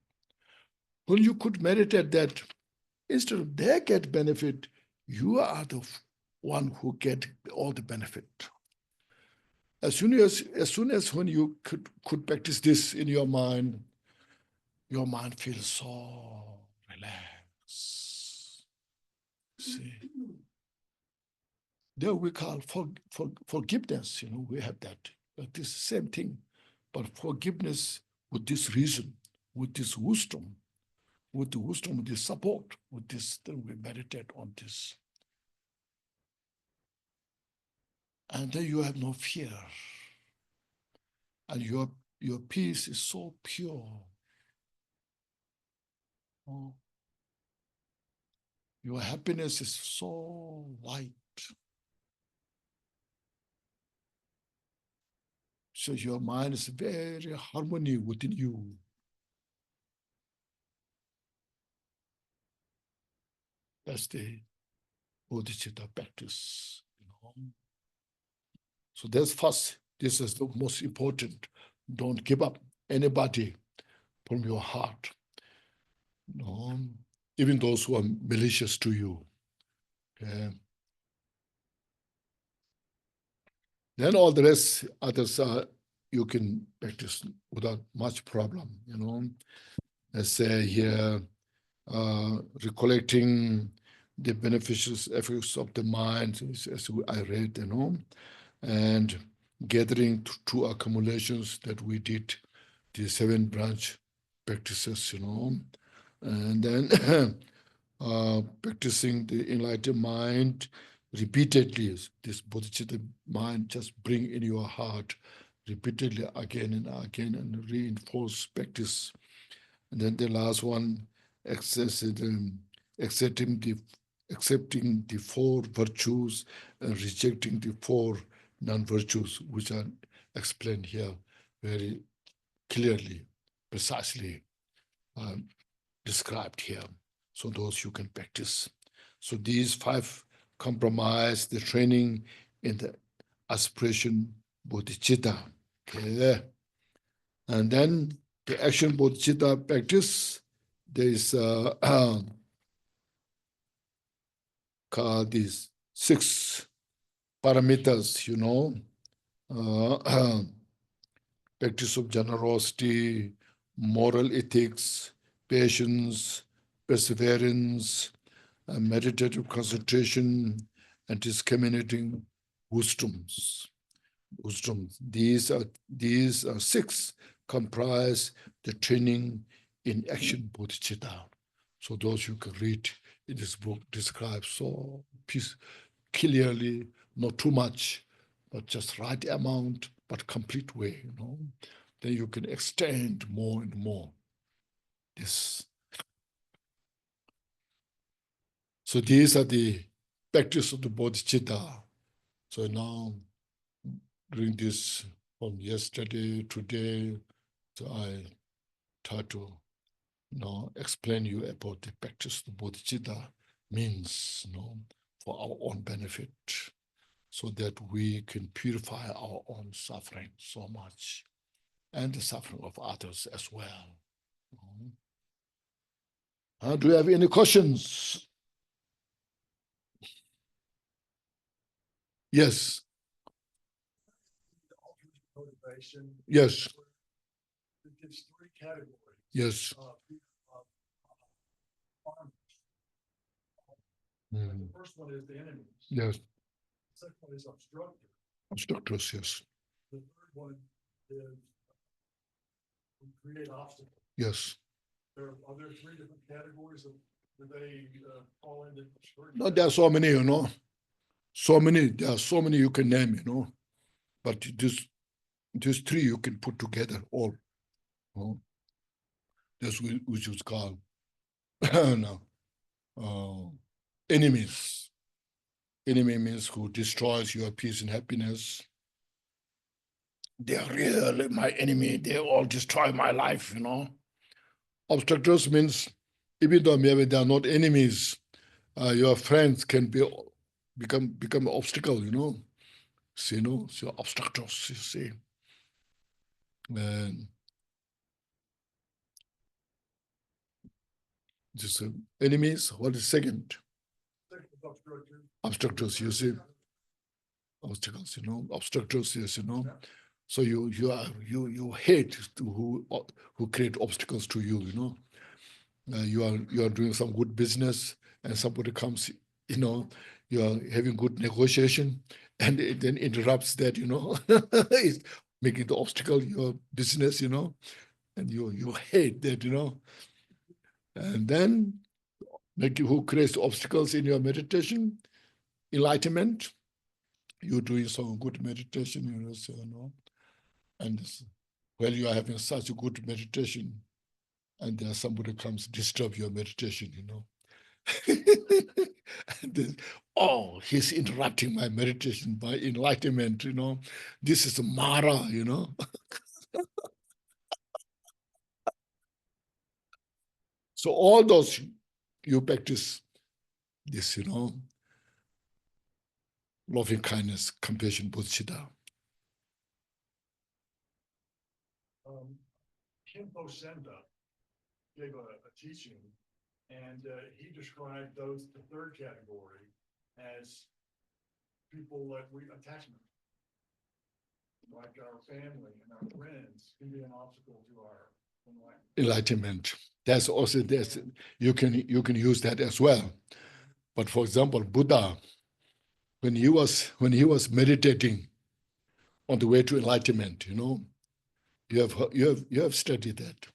When you could meditate that, instead of they get benefit, you are the one who get all the benefit. As soon as when you could practice this in your mind feels so relaxed. See, there we call forgiveness. You know, we have that. This same thing, but forgiveness with this reason, with this wisdom, with this support, with this. Then we meditate on this, and then you have no fear, and your peace is so pure. Oh, your happiness is so light. So your mind is very harmony within you. That's the Bodhicitta practice. You know? So that's first. This is the most important. Don't give up anybody from your heart. You know? Even those who are malicious to you. Okay? Then all the rest, others you can practice without much problem. You know, let's say here, recollecting the beneficial effects of the mind, as I read, you know, and gathering two accumulations that we did, the 7 branch practices, you know, and then practicing the enlightened mind repeatedly. This bodhicitta mind just bring in your heart repeatedly again and again and reinforce practice. And then the last one, accepting the 4 virtues and rejecting the 4 non-virtues, which are explained here very clearly, precisely described here. So those you can practice. So these 5 comprise the training in the aspiration bodhicitta. Okay. And then the action bodhicitta practice, there is called these 6 paramitas, you know, practice of generosity, moral ethics, patience, perseverance, meditative concentration, and discriminating wisdoms. These are 6 comprise the training in action bodhicitta. So those you can read in this book describes so clearly, not too much, but just right amount, but complete way, you know. Then you can extend more and more this. So these are the practice of the bodhicitta. So now, doing this from yesterday, today, so I try to explain you about the practice of bodhicitta means, for our own benefit, so that we can purify our own suffering so much and the suffering of others as well. Do you have any questions? Yes. meditation. Yes. It gives three categories. Yes. The first one is the enemies. Yes. The second one is obstructors. Obstructors, yes. The third one is create obstacles. Yes. Are there three different categories of, do they fall into? No, there are so many, you know. So many, there are so many you can name, you know. But these three you can put together all. You know? That's which is called no, enemies. Enemy means who destroys your peace and happiness. They are really my enemy. They all destroy my life, you know. Obstructors means even though maybe they are not enemies, your friends can become an obstacle, you know. So, you know, so obstructors, you see. And just enemies. What is second? Obstructors, you see. Obstacles, you know. Obstructors, yes, you know. So you hate who create obstacles to you, you know. You are doing some good business and somebody comes, you know, you are having good negotiation and it then interrupts that, you know. It's making the obstacle your business, you know, and you hate that, you know. And then who creates obstacles in your meditation? Enlightenment. You're doing some good meditation, you know, so, you know. And while you are having such a good meditation, and then somebody comes disturb your meditation, you know. And then, oh, he's interrupting my meditation by enlightenment, you know. This is Mara, you know. So all those you practice this, you know, loving kindness, compassion, bodhicitta. Khenpo Senda gave a teaching, and he described the third category as people that we attachment, like our family and our friends, can be an obstacle to our enlightenment. That's also you can use that as well. But for example, Buddha, when he was meditating on the way to enlightenment, you know, you have studied that.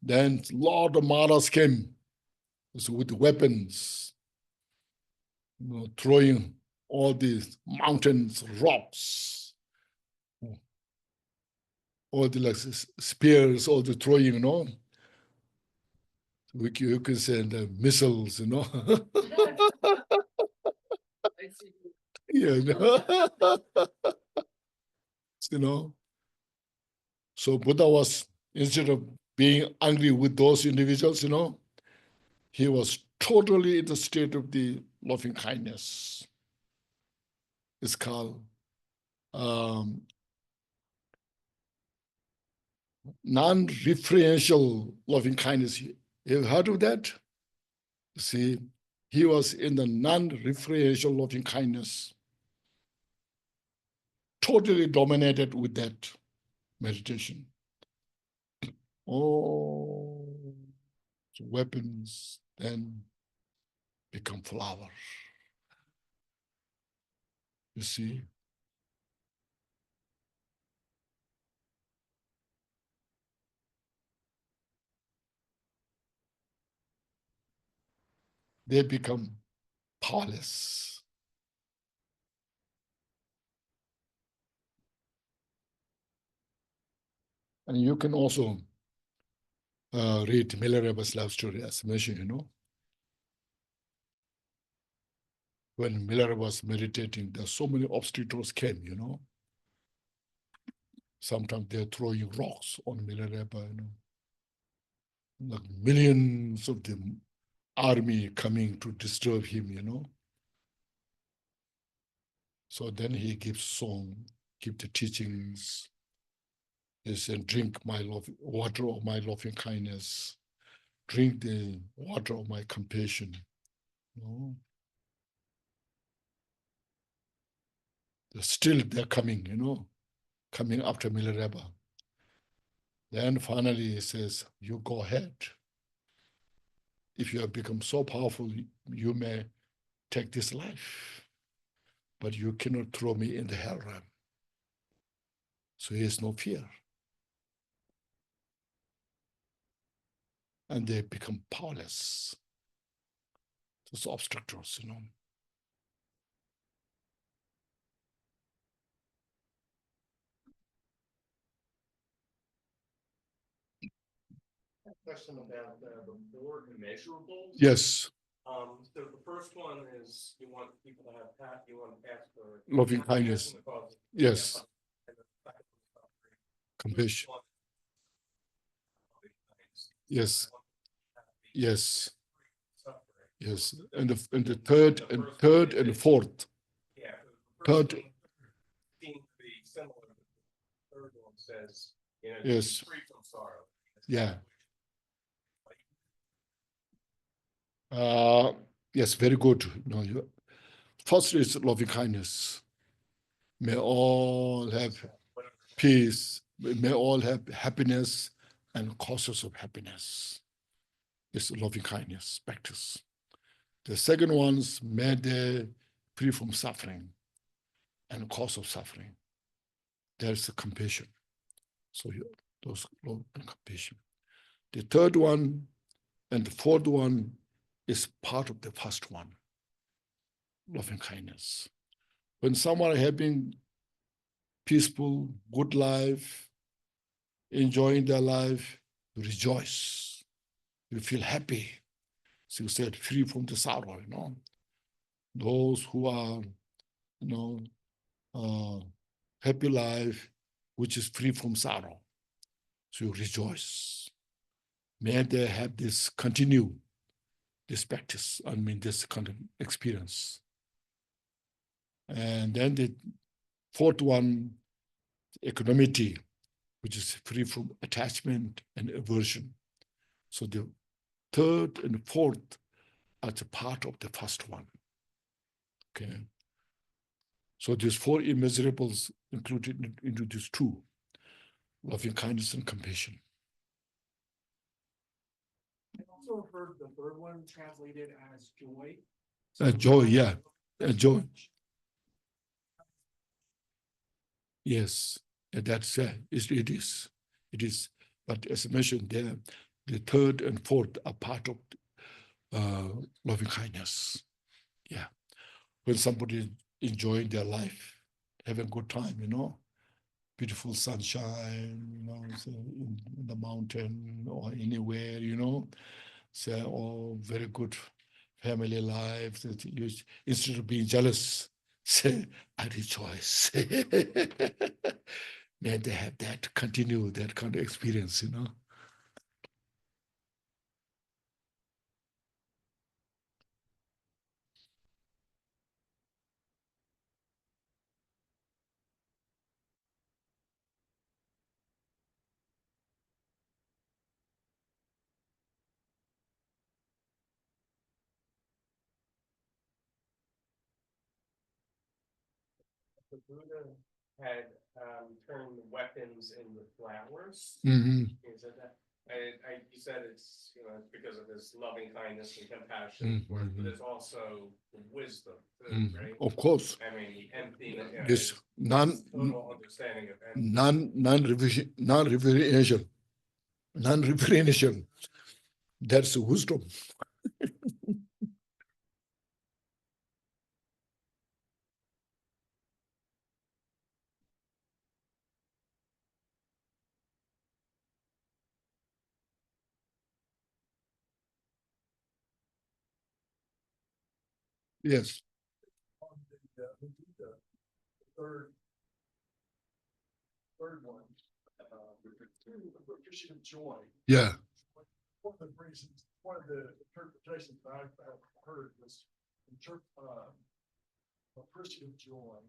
Then Lord of Maras came with weapons, you know, throwing all these mountains, rocks, all the like spears, all the throwing, you know. You can send missiles, you know. Yeah, you know. So Buddha was, instead of being angry with those individuals, you know, he was totally in the state of the loving kindness. It's called non-referential loving kindness. You heard of that? See, he was in the non-referential loving kindness, totally dominated with that meditation. Oh, weapons then become flowers. You see? They become powerless. And you can also read Milarepa's life story as mentioned, you know. When Milarepa was meditating, there so many obstacles came, you know. Sometimes they're throwing rocks on Milarepa, you know. Like millions of the army coming to disturb him, you know. So then he gives song, give the teachings. He said, drink my water of my loving kindness. Drink the water of my compassion. You know? Still they're coming, you know. coming after Milarepa. Then finally he says, you go ahead. If you have become so powerful, you may take this life, but you cannot throw me in the hell realm. So he has no fear. And they become powerless. Those obstructors, you know. Question about the four immeasurables. Yes. So the first one is you want people to have you want to ask for Loving kindness. Yes. Compassion. Yes. Yes. Yes. And the third and fourth. Yeah. Third. Seems to be similar. The third one says, Yes. free from sorrow. Yeah. Yes, very good. No, first is loving kindness. May all have peace. May all have happiness and causes of happiness. It's loving kindness practice. The second one's may they free from suffering and cause of suffering. There's the compassion. So those love and compassion. The third one and the fourth one is part of the first one. Loving kindness. When someone having peaceful, good life, enjoying their life, you rejoice. You feel happy. So you said, free from the sorrow, you know. Those who are, you know, happy life, which is free from sorrow. So you rejoice. May they have this continue, this practice, this kind of experience. And then the fourth one, equanimity, which is free from attachment and aversion. So the third and fourth are the part of the first one. Okay. So these four immeasurables included into these two, loving kindness and compassion. I've also heard the third one translated as joy. Joy, yeah. Joy. Yes, that's it is. It is. But as I mentioned there, the third and fourth are part of loving kindness. Yeah. When somebody enjoying their life, having a good time, beautiful sunshine, so in the mountain or anywhere, so all very good family life. That you, instead of being jealous, say, I rejoice. May they have that, continue that kind of experience, The Buddha had turned weapons into flowers. Mm-hmm. Is it that? You said it's it's because of his loving kindness and compassion, but it's also wisdom, right? Of course. I mean, the empty, This total understanding of non-reverential. That's wisdom. Yes. On the third one, the appreciative joy. Yeah. One of the reasons, one of the interpretations that I've heard was appreciative joy.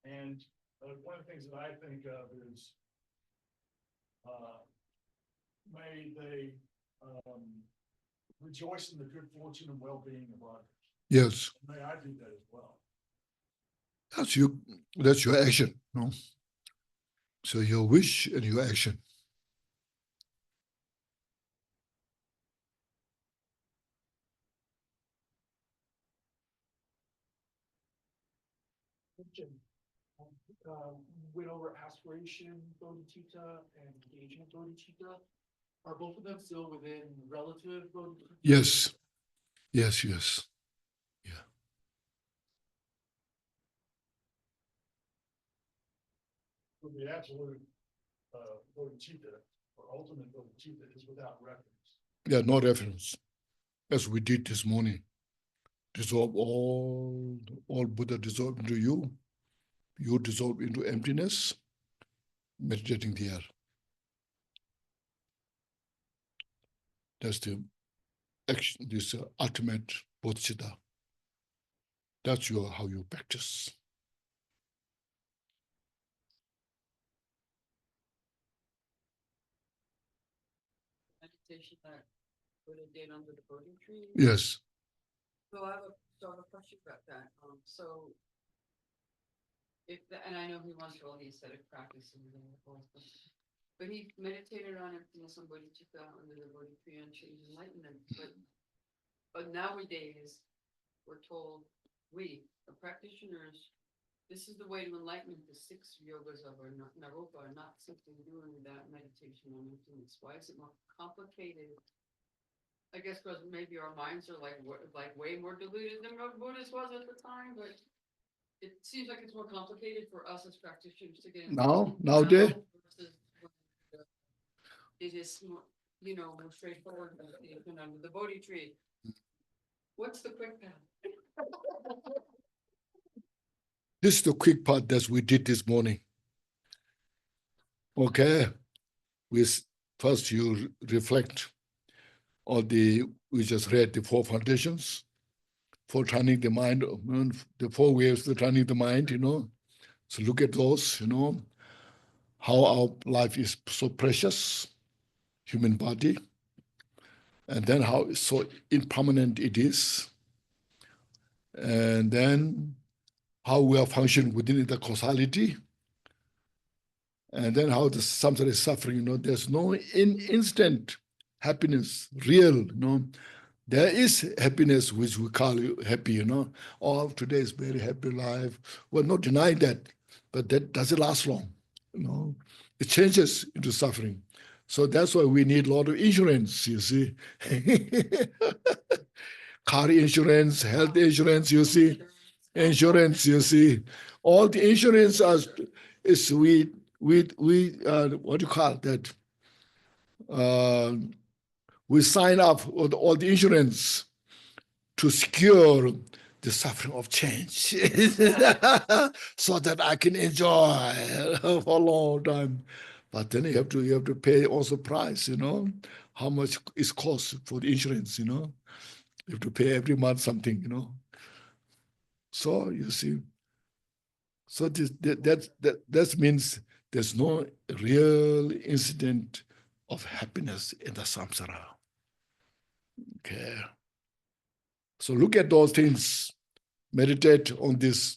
And one of the things that I think of is may they rejoice in the good fortune and well-being of others. Yes. And may I do that as well. That's your action, no? So your wish and your action. Went over aspiration, bodhicitta, and engagement bodhicitta. Are both of them still within relative bodhicitta? Yes, yes, yes. Yeah. So the absolute, bodhicitta, or ultimate bodhicitta is without reference. Yeah, no reference. As we did this morning. Dissolve all Buddha dissolve into you. You dissolve into emptiness, meditating there. That's the action, this ultimate bodhicitta. That's how you practice. Meditation that Buddha did under the Bodhi tree. Yes. So I have a question about that. So and I know he wants all the ascetic practices and the whole stuff, but he meditated on emptiness and bodhicitta under the Bodhi tree and achieved enlightenment. But nowadays, we're told the practitioners, this is the way to enlightenment. The 6 yogas of Naropa are not simply doing that meditation on emptiness. Why is it more complicated? I guess because maybe our minds are like way more diluted than what Buddhist was at the time, but it seems like it's more complicated for us as practitioners to get Nowadays. Versus it is more, more straightforward than under the Bodhi tree. What's the quick path? This is the quick part that we did this morning. Okay. First you reflect on we just read the 4 foundations for training the mind, the 4 ways to training the mind, So look at those, how our life is so precious, human body, and then how so impermanent it is, and then how we are functioning within the causality, and then how the samsara is suffering. There's no instant happiness, real. There is happiness which we call happy. Oh, today is very happy life. Well, not denying that, but that doesn't last long. It changes into suffering. So that's why we need a lot of insurance, you see. Car insurance, health insurance, you see. Insurance, you see. All the insurance is we what do you call that? We sign up for all the insurance to secure the suffering of change so that I can enjoy for a long time. But then you have to pay also price, how much it costs for the insurance, You have to pay every month something, So you see, so that means there's no real incident of happiness in the samsara. Okay. So look at those things, meditate on this,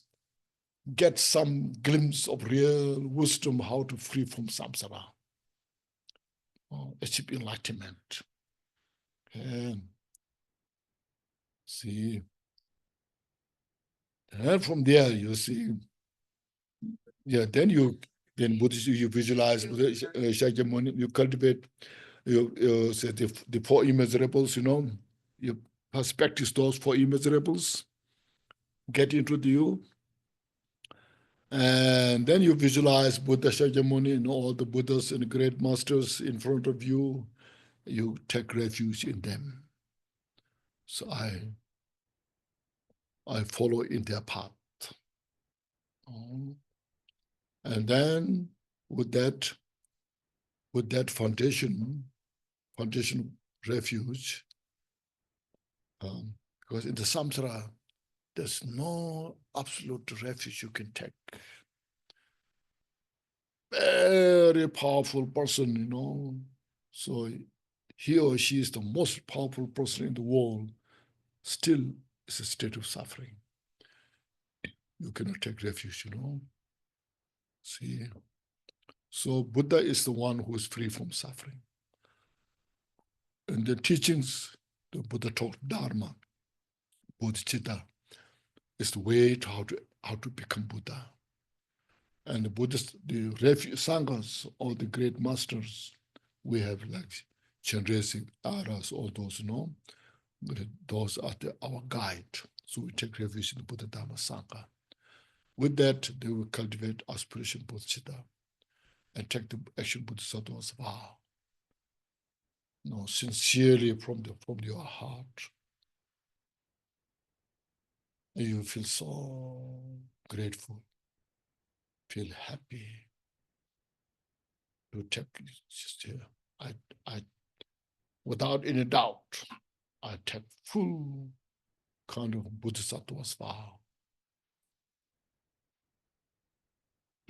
get some glimpse of real wisdom, how to free from samsara, achieve enlightenment. Okay. See. And from there, you see, then you visualize Shakyamuni, you cultivate, you say the 4 immeasurables, you practice those 4 immeasurables, get into you, and then you visualize Buddha Shakyamuni, all the Buddhas and great masters in front of you. You take refuge in them. So I follow in their path. And then with that foundation refuge, because in the samsara, there's no absolute refuge you can take. Very powerful person, So he or she is the most powerful person in the world. Still, it's a state of suffering. You cannot take refuge, See. So Buddha is the one who is free from suffering. In the teachings, the Buddha taught Dharma, Bodhicitta is the way to how to become Buddha. And the Buddhists, the Sanghas, all the great masters, we have like Chenrezig, Aras, all those, those are our guide. So we take refuge in the Buddha Dharma Sangha. With that, they will cultivate aspiration bodhicitta and take the action bodhisattva's vow. Sincerely from your heart. And you feel so grateful, feel happy. You take just here. I without any doubt, I take full kind of bodhisattva's vow.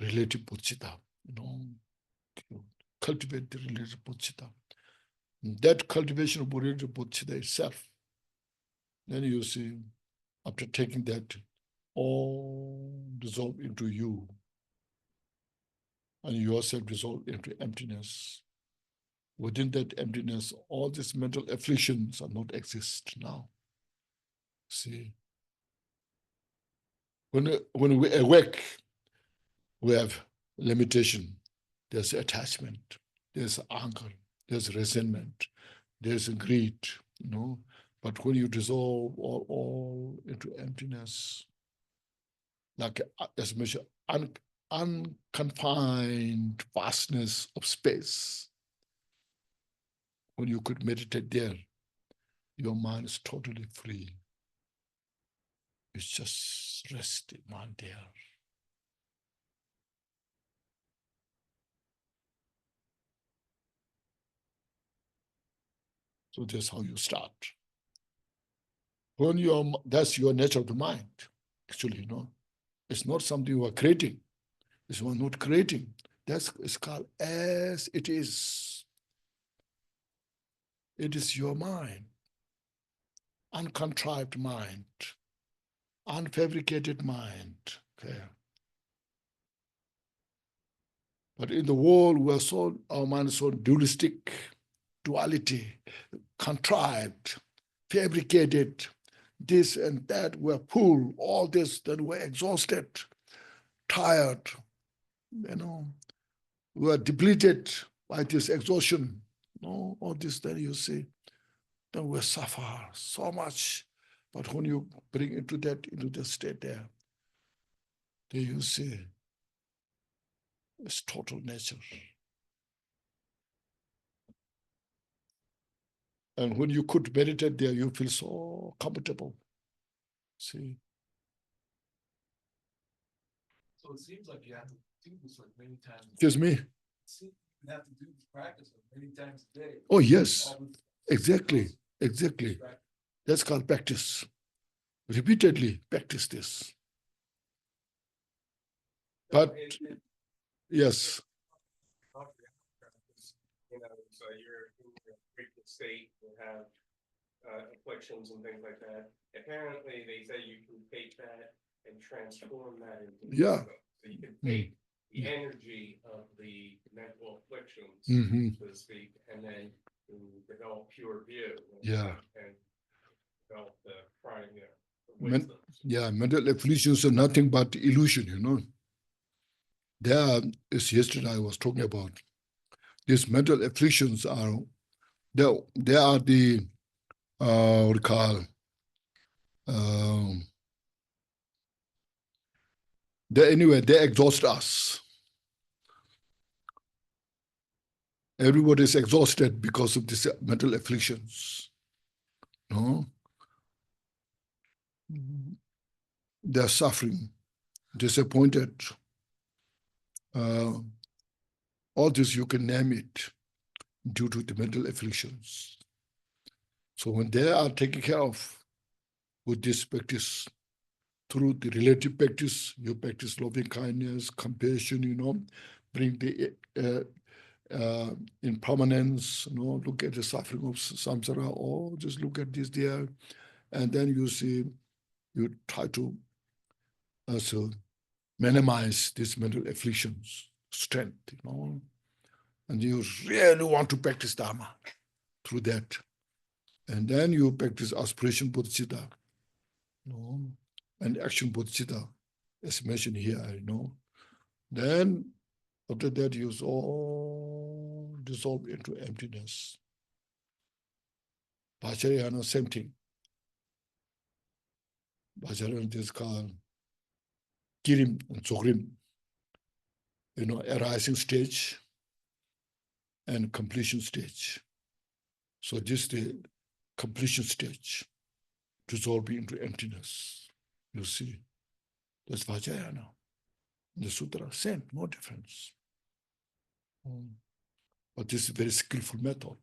Relative bodhicitta, cultivate the relative bodhicitta. That cultivation of relative bodhicitta itself, then you see, after taking that, all dissolve into you, and you yourself dissolve into emptiness. Within that emptiness, all these mental afflictions are not exist now. See, when we awake, we have limitation. There's attachment, there's anger, there's resentment, there's greed, But when you dissolve all into emptiness, like as much unconfined vastness of space, when you could meditate there, your mind is totally free. It's just resting mind there. So that's how you start. That's your nature of the mind, actually, It's not something you are creating. It's not creating. It's called as it is. It is your mind, uncontrived mind, unfabricated mind. Okay. But in the world, our mind is so dualistic, duality, contrived, fabricated, this and that, we're full, all this, then we're exhausted, tired, we're depleted by this exhaustion, all this, then you see, then we suffer so much. But when you bring into the state there, then you see it's total nature. And when you could meditate there, you feel so comfortable. See? So it seems like you have to do this like many times. Excuse me? You have to do this practice many times a day. Oh, yes. Exactly. That's called practice. Repeatedly practice this. But, yes. So you're in a frequent state, you have afflictions and things like that. Apparently, they say you can take that and transform that into Yeah. So you can take the energy of the mental afflictions, so to speak, and then develop pure view. And develop the wisdom. Mental afflictions are nothing but illusion, There is yesterday I was talking about. These mental afflictions are, they are the, what we call, they exhaust us. Everybody is exhausted because of these mental afflictions. They're suffering, disappointed. All this you can name it due to the mental afflictions. So when they are taken care of with this practice, through the relative practice, you practice loving kindness, compassion, bring the impermanence, look at the suffering of samsara, or just look at this there, and then you see, you try to also minimize these mental afflictions. strength, and you really want to practice Dharma through that. And then you practice aspiration bodhicitta, and action bodhicitta, as mentioned here, Then after that, you all dissolve into emptiness. Vajrayana, same thing. Vajrayana is called Kirim and Tsogrim, arising stage and completion stage. So this is the completion stage, dissolving into emptiness. You see, that's Vajrayana. The sutra, same, no difference. But this is a very skillful method.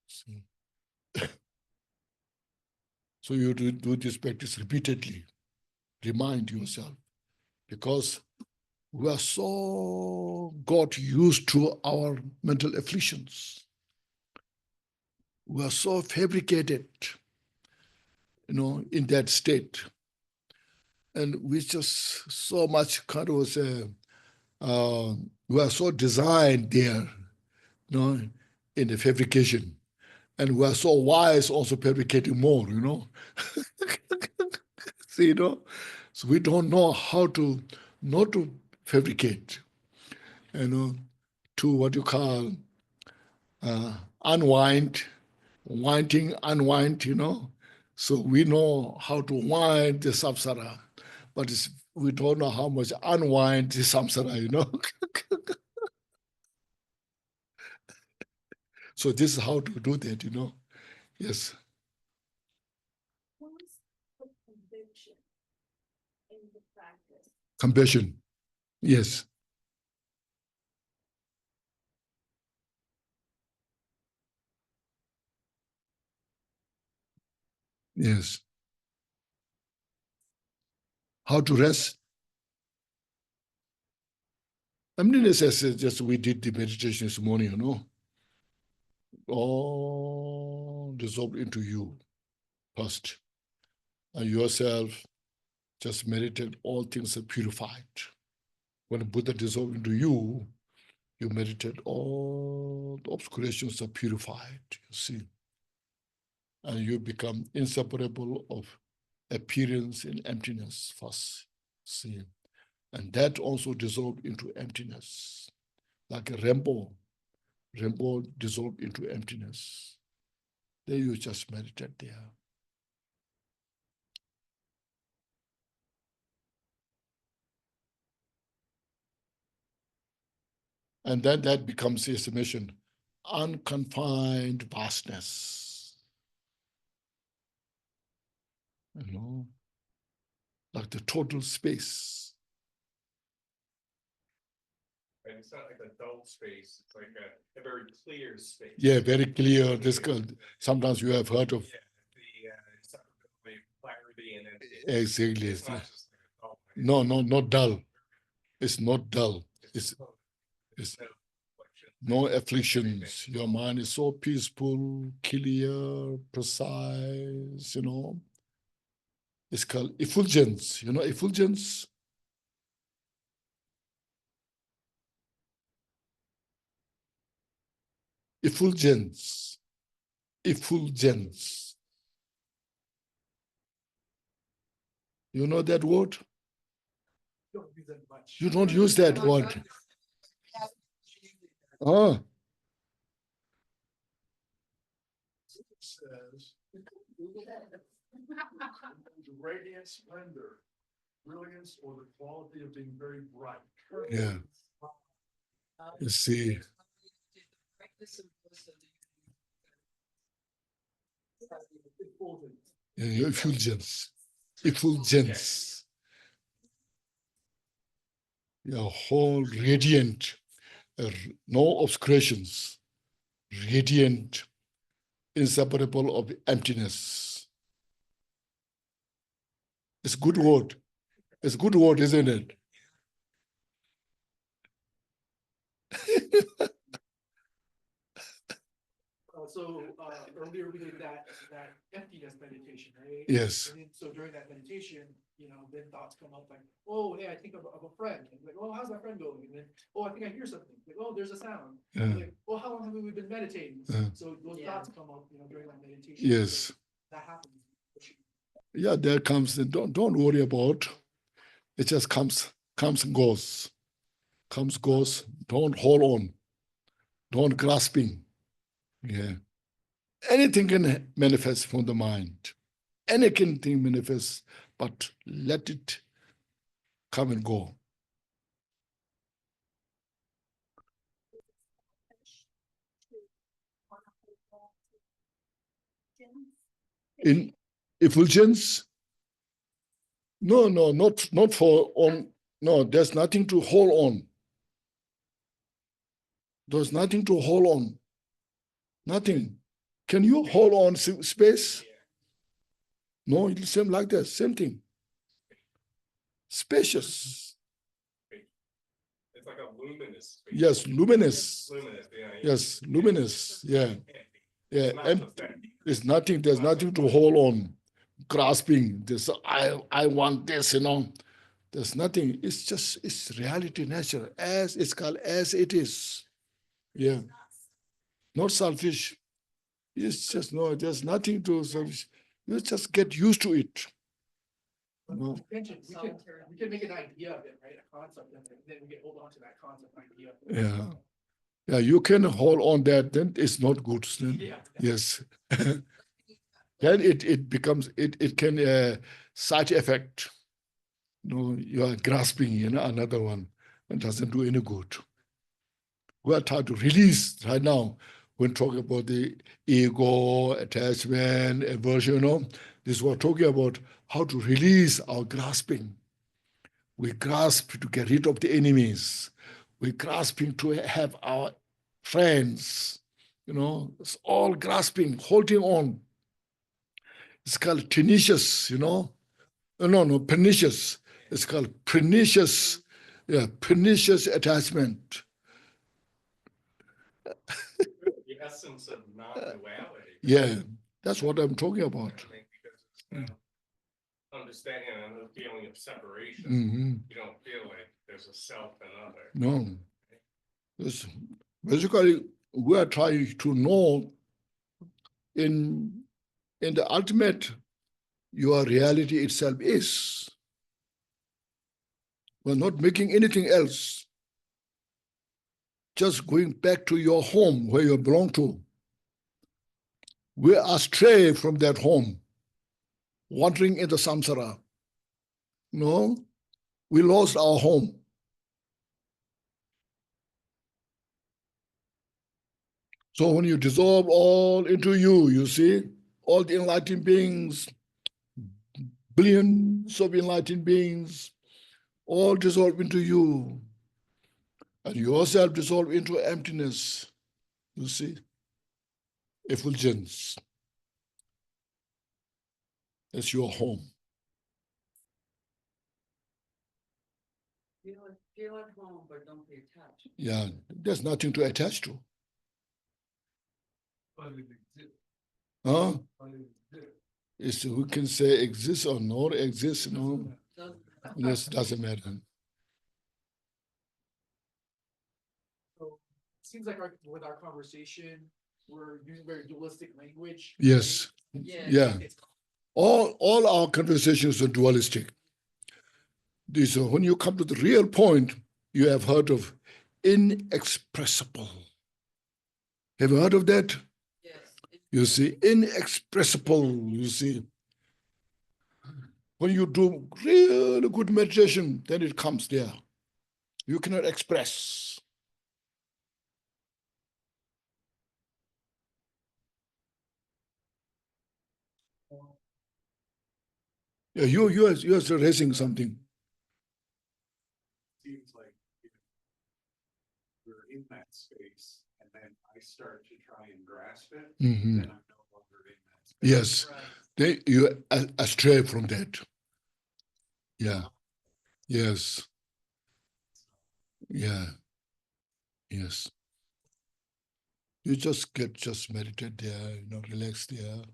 See. So you do this practice repeatedly. Remind yourself, because we are so got used to our mental afflictions. We are so fabricated, in that state. And we just so much kind of say, we are so designed there, in the fabrication. And we are so wise also fabricating more, See, so we don't know how to not to fabricate, to what you call unwind, unwind, So we know how to wind the samsara, but we don't know how much unwind the samsara, So this is how to do that, Yes. What was the conviction in the practice? Compassion. Yes. Yes. How to rest? I mean, as just we did the meditation this morning, all dissolved into you first. And yourself just meditate, all things are purified. When Buddha dissolved into you, you meditate, all the obscurations are purified, you see. And you become inseparable of appearance and emptiness first, see. And that also dissolved into emptiness. Like a rainbow dissolved into emptiness. Then you just meditate there. And then that becomes the estimation, unconfined vastness. Like the total space. And it's not like a dull space, it's like a very clear space. Yeah, very clear. This sometimes you have heard of. Yeah, the clarity and then Exactly. it's not just like, oh, No, not dull. It's not dull. It's no afflictions. Your mind is so peaceful, clear, precise, It's called effulgence. Effulgence? Effulgence. Effulgence. You know that word? Don't use that much. You don't use that word. Oh, Says radiant splendor, brilliance, or the quality of being very bright. yeah. You see. Yeah, effulgence. Effulgence. Your whole radiant, no obscurations, radiant, inseparable of emptiness. It's a good word. It's a good word, isn't it? Earlier we did that emptiness meditation, right? Yes. And then, so during that meditation, then thoughts come up like, oh, hey, I think of a friend. And like, oh, how's that friend going? And then, oh, I think I hear something. Like, oh, there's a sound. Yeah. Like, oh, how long have we been meditating? So those Yeah. thoughts come up, during that meditation. Yes. So that happens. Yeah, there comes. Don't worry about. It just comes and goes. Comes, goes. Don't hold on. Don't grasping. Yeah. Anything can manifest from the mind. Anything manifests, but let it come and go. In effulgence? No, not for on. No, there's nothing to hold on. There's nothing to hold on. Nothing. Can you hold on space? No, it's the same like that. Same thing. Spacious. It's like a luminous. space. Yes, luminous. Luminous, yeah. Yes, luminous. Yeah. Yeah. It's not And pathetic. there's nothing to hold on, grasping this. I want this, There's nothing. It's reality, nature, as it's called, as it is. Yeah. Not selfish. It's just there's nothing to selfish. You just get used to it. No. Khenchen, we can make an idea of it, right? A concept, and then we can hold on to that concept idea. Yeah. Yeah, you can hold on that, then it's not good. Then. Yeah. Yes. Then it becomes, it can side effect. You are grasping, another one. It doesn't do any good. We are trying to release right now when talking about the ego, attachment, aversion, this is what we're talking about, how to release our grasping. We grasp to get rid of the enemies. We're grasping to have our friends. It's all grasping, holding on. It's called tenacious, No, pernicious. It's called pernicious. Yeah, pernicious attachment. The essence of non-duality. Yeah, that's what I'm talking I about. think because it's kind of understanding and the feeling of separation. Mm-hmm. You don't feel like there's a self and other. No. It's basically, we are trying to know in the ultimate, your reality itself is. We're not making anything else. Just going back to your home where you belong to. We are astray from that home, wandering in the samsara. No, we lost our home. So when you dissolve all into you see, all the enlightened beings, billions of enlightened beings, all dissolve into you. And yourself dissolve into emptiness. You see? Effulgence. That's your home. Feel at home, but don't be attached. Yeah, there's nothing to attach to. But it exists. Huh? But it exists. It's, we can say exist or not exist, Doesn't- Yes, doesn't matter. So it seems like with our conversation, we're using very dualistic language. Yes. Yeah. Yeah. It's All our conversations are dualistic. This, when you come to the real point, you have heard of inexpressible. Have you heard of that? Yes. You see, inexpressible, you see. When you do really good meditation, then it comes there. You cannot express. Yeah, you are raising something. Seems like we're in that space, and then I start to try and grasp it, Mhm. then I'm no longer in that space. Yes, Right. you astray from that. Yeah. Yes. Yeah. Yes. You just meditate there, relax there.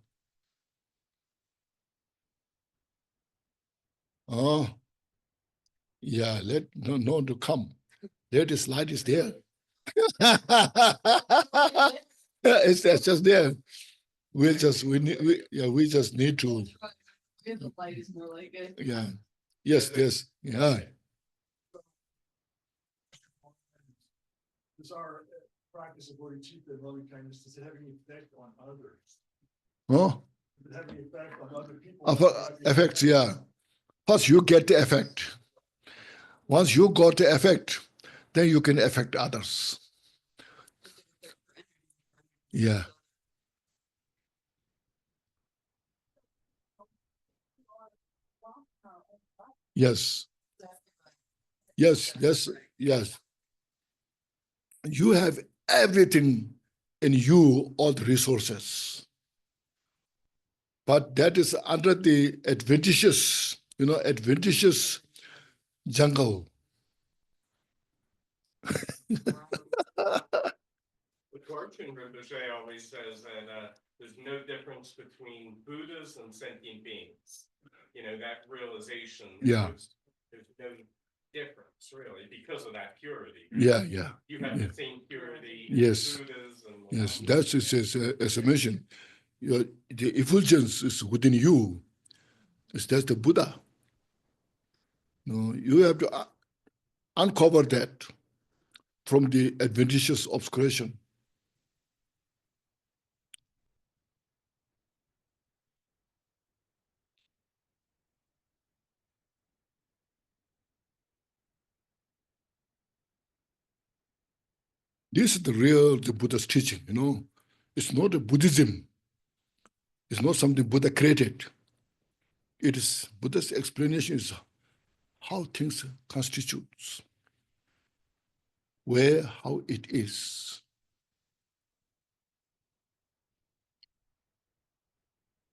Oh, yeah, let no to come. There this light is there. It's just there. We just need to. The light is more like it. Yeah. Yes, yes. Yeah. Does our practice of bodhicitta and loving kindness, does it have any effect on others? Oh, Does it have any effect on other people? effects, yeah. First, you get the effect. Once you got the effect, then you can affect others. Yeah. Yes. Yes. Yes. Yes. You have everything in you, all the resources. But that is under the adventitious, adventitious jungle. The Khenchen Rinpoche always says that there's no difference between Buddhas and sentient beings. That realization. Yeah. There's no difference really because of that purity. Yeah, yeah. You have Yeah. the same purity Yes. as Buddhas and Yes, that's as a mission. The effulgence is within you. That's the Buddha. You have to uncover that from the adventitious obscuration. This is the Buddha's teaching, It's not a Buddhism. It's not something Buddha created. It is Buddha's explanation is how things constitutes, how it is.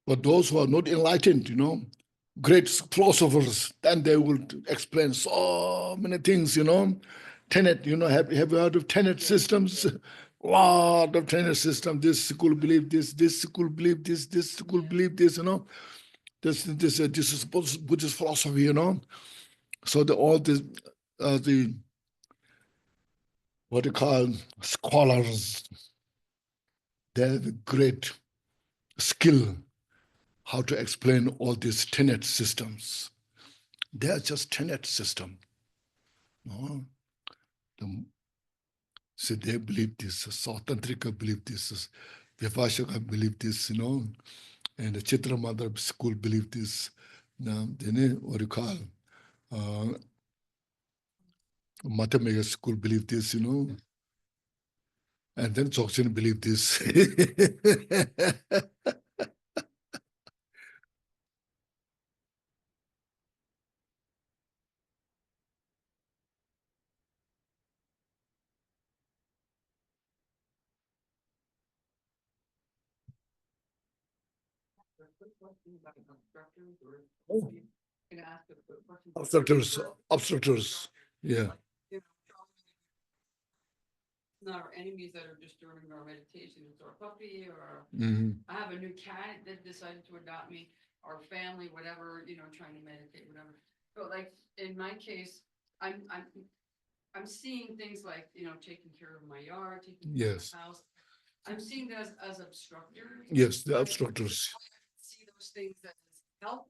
But those who are not enlightened, great philosophers, then they will explain so many things, Tenet, have you heard of tenet systems? Lot of tenet system. This school believe this school believe this school believe this, This is Buddhist philosophy, So all the what you call scholars, they have a great skill how to explain all these tenet systems. They are just tenet system. So they believe this, Sautantrika believe this, Vivashaka believe this, and the Chitra Mother school believe this. Now, then what you call Matamega school believe this, and then Dzogchen believe this. Oh. Obstructors, yeah. Not our enemies that are disturbing our meditation. It's our puppy or I have a new cat that decided to adopt me, our family, whatever, trying to meditate, whatever. But like in my case, I'm seeing things like, taking care of my yard, taking care of my house. I'm seeing that as obstructors. Yes, the obstructors. I see those things as helpers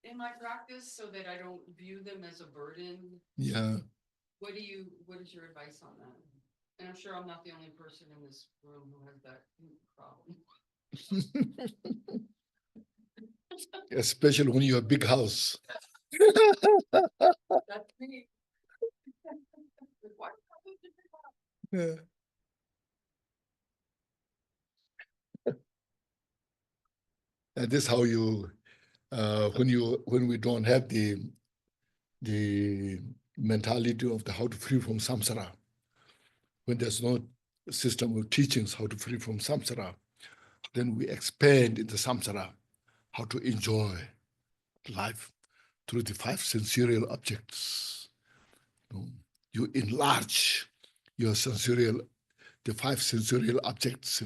in my practice so that I don't view them as a burden. Yeah. What is your advice on that? And I'm sure I'm not the only person in this room who has that problem. Especially when you have a big house. That's me. Yeah. And this is how you, when we don't have the mentality of how to free from samsara, when there's no system of teachings how to free from samsara, then we expand in the samsara, how to enjoy life through the 5 sensorial objects. You enlarge your the 5 sensorial objects,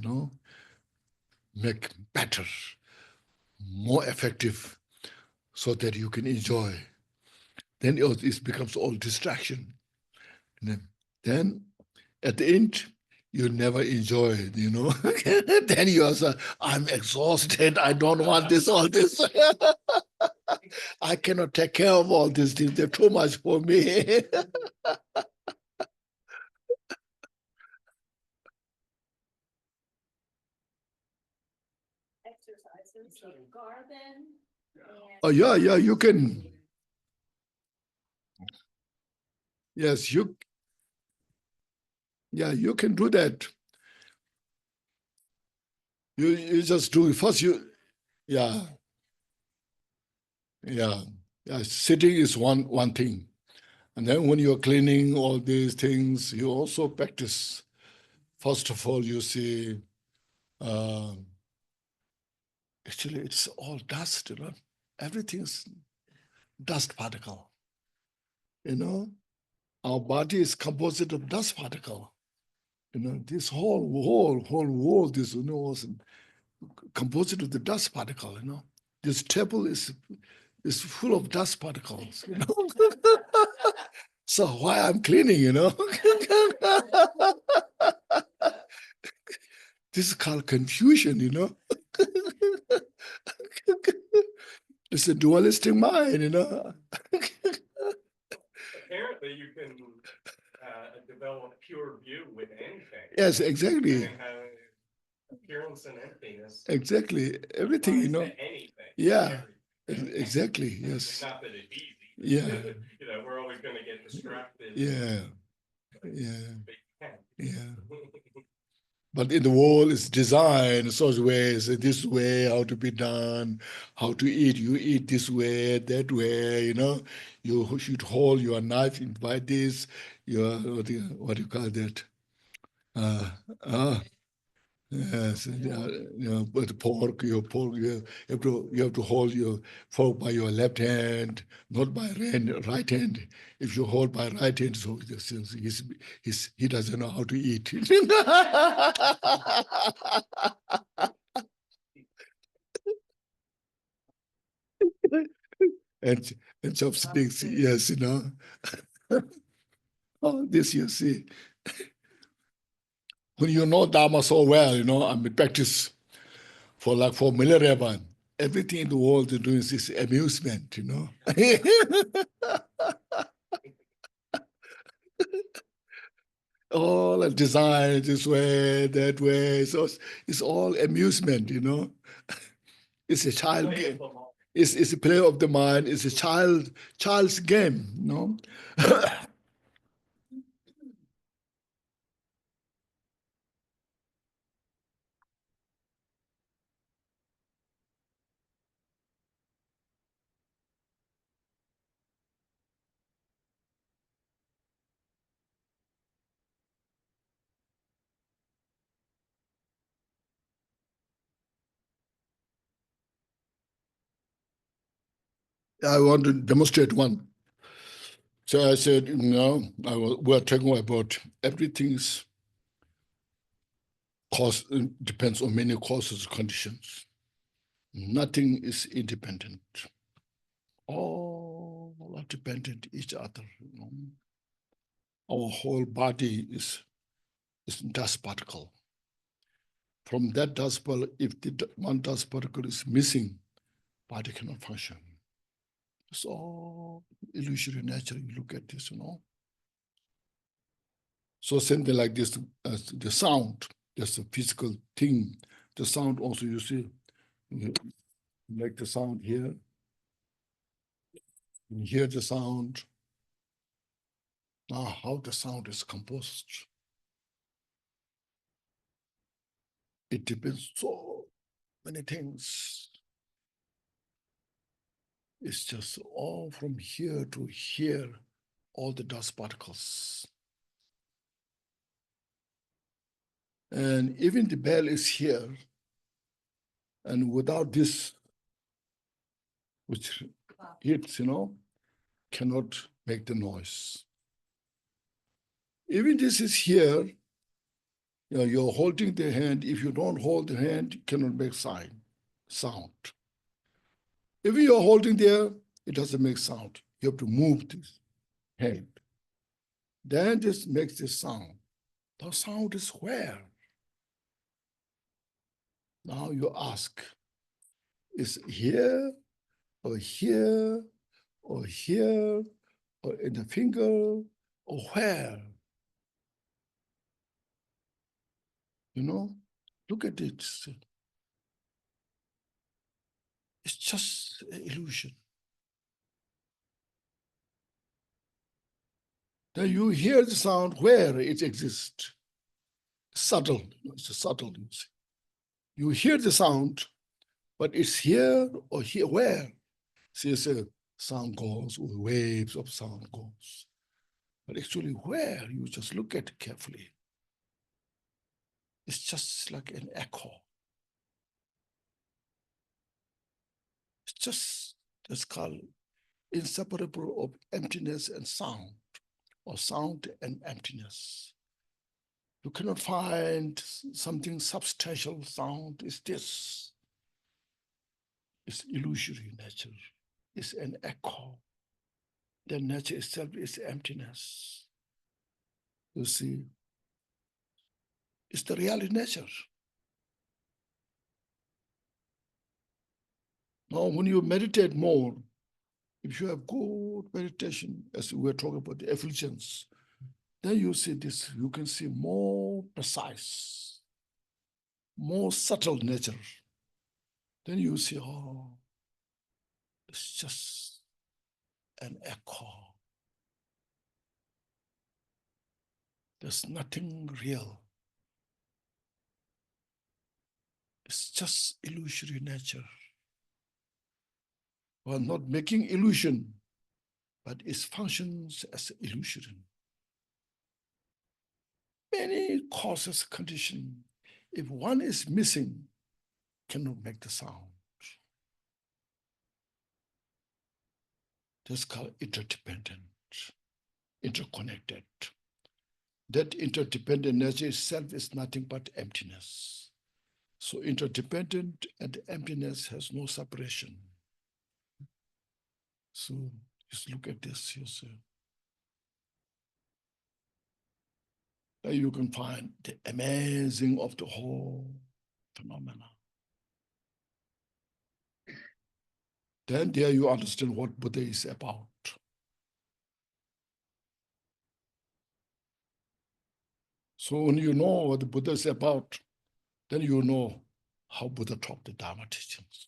make better, more effective, so that you can enjoy. Then it becomes all distraction. And then at the end, you never enjoy it, you know. Then you also, I'm exhausted. I don't want this, all this. I cannot take care of all these things. They're too much for me. Exercises of garden. Oh, yeah, you can. Yes, you can do that. You just do it. First, yeah, yeah. Sitting is one thing. And then when you're cleaning all these things, you also practice. First of all, you see, actually, it's all dust, you know. Everything's dust particle, you know. Our body is composed of dust particle. You know, this whole world is, you know, is composed of the dust particle, you know. This table is full of dust particles, you know. So why I'm cleaning, you know? This is called confusion, you know. It's a dualistic mind, you know. Apparently, you can develop pure view with anything. Yes, exactly. And have appearance and emptiness. Exactly. Everything, you know. Anything. Yeah. Everything. Exactly. Yes. Not that it's easy. Yeah. You know, we're always going to get distracted. Yeah. But Yeah. Yeah. But in the world, it's designed in such ways, this way, how to be done, how to eat. You eat this way, that way, you know. You should hold your knife by this, your, what do you call that? Yes, you know, but your pork, you have to hold your fork by your left hand, not by right hand. If you hold by right hand, so he doesn't know how to eat. and and chopsticks, yes, you know. Oh, this you see. When you know Dharma so well, you know, I mean, practice for millennia, everything in the world is doing is amusement, you know. All design this way, that way. So it's all amusement, you know. It's a child game. It's a play of the mind. It's a child's game, you know. I want to demonstrate one. So I said, you know, we're talking about everything's cause depends on many causes, conditions. Nothing is independent. All are dependent each other. You know? Our whole body is dust particle. From that dust particle, if the one dust particle is missing, body cannot function. It's all illusory nature. You look at this, you know. So something like this, the sound, that's a physical thing. The sound also, you see, you make the sound here. You hear the sound. Now, how the sound is composed. It depends so many things. It's just all from here to here, all the dust particles. And even the bell is here. And without this, which hits, you know, cannot make the noise. Even this is here, you know, you're holding the hand. If you don't hold the hand, you cannot make sound. If you are holding there, it doesn't make sound. You have to move this hand. Then this makes this sound. The sound is where? Now you ask, is here, or here, or here, or in the finger, or where? You know, look at it. It's just an illusion. Then you hear the sound where it exists. Subtle, it's a subtle. You hear the sound, but it's here or here, where? See, it's a sound goes, or waves of sound goes. But actually where, you just look at it carefully. It's just like an echo. It's just, it's called inseparable of emptiness and sound, or sound and emptiness. You cannot find something substantial. Sound is this. It's illusory nature. It's an echo. The nature itself is emptiness. You see, it's the reality nature. Now, when you meditate more, if you have good meditation, as we were talking about the effulgence, then you see this, you can see more precise, more subtle nature. Then you see, oh, it's just an echo. There's nothing real. It's just illusory nature. We're not making illusion, but it functions as illusion. Many causes condition. If one is missing, cannot make the sound. That's called interdependent, interconnected. That interdependent nature itself is nothing but emptiness. So interdependent and emptiness has no separation. So just look at this yourself. Now you can find the amazing of the whole phenomena. Then there you understand what Buddha is about. So when you know what the Buddha is about, then you know how Buddha taught the Dharma teachings.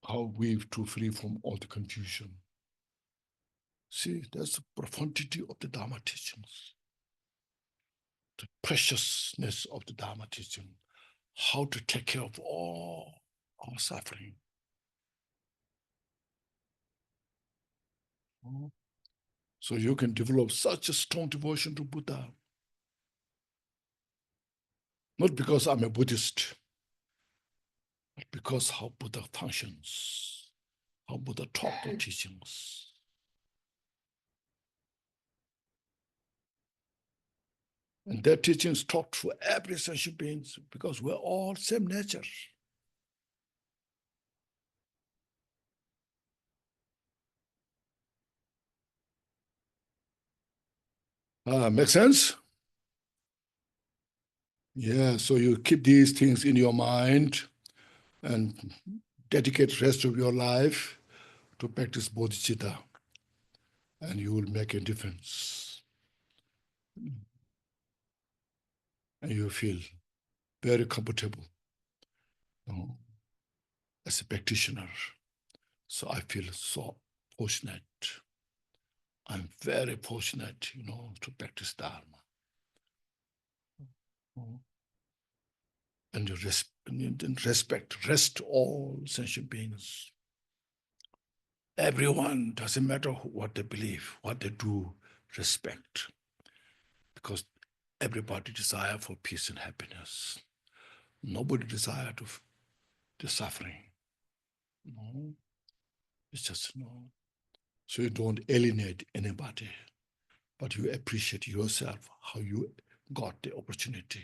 How we to free from all the confusion. See, that's the profundity of the Dharma teachings. The preciousness of the Dharma teaching. How to take care of all our suffering. So you can develop such a strong devotion to Buddha. Not because I'm a Buddhist, but because how Buddha functions, how Buddha taught the teachings. And their teachings taught for every sentient being because we're all same nature. Make sense? Yeah, so you keep these things in your mind and dedicate the rest of your life to practice bodhicitta, and you will make a difference. And you feel very comfortable, you know, as a practitioner. So I feel so fortunate. I'm very fortunate, you know, to practice Dharma. And you respect all sentient beings. Everyone, doesn't matter what they believe, what they do, respect. Because everybody desire for peace and happiness. Nobody desire to the suffering. No, it's just no. So you don't alienate anybody, but you appreciate yourself, how you got the opportunity.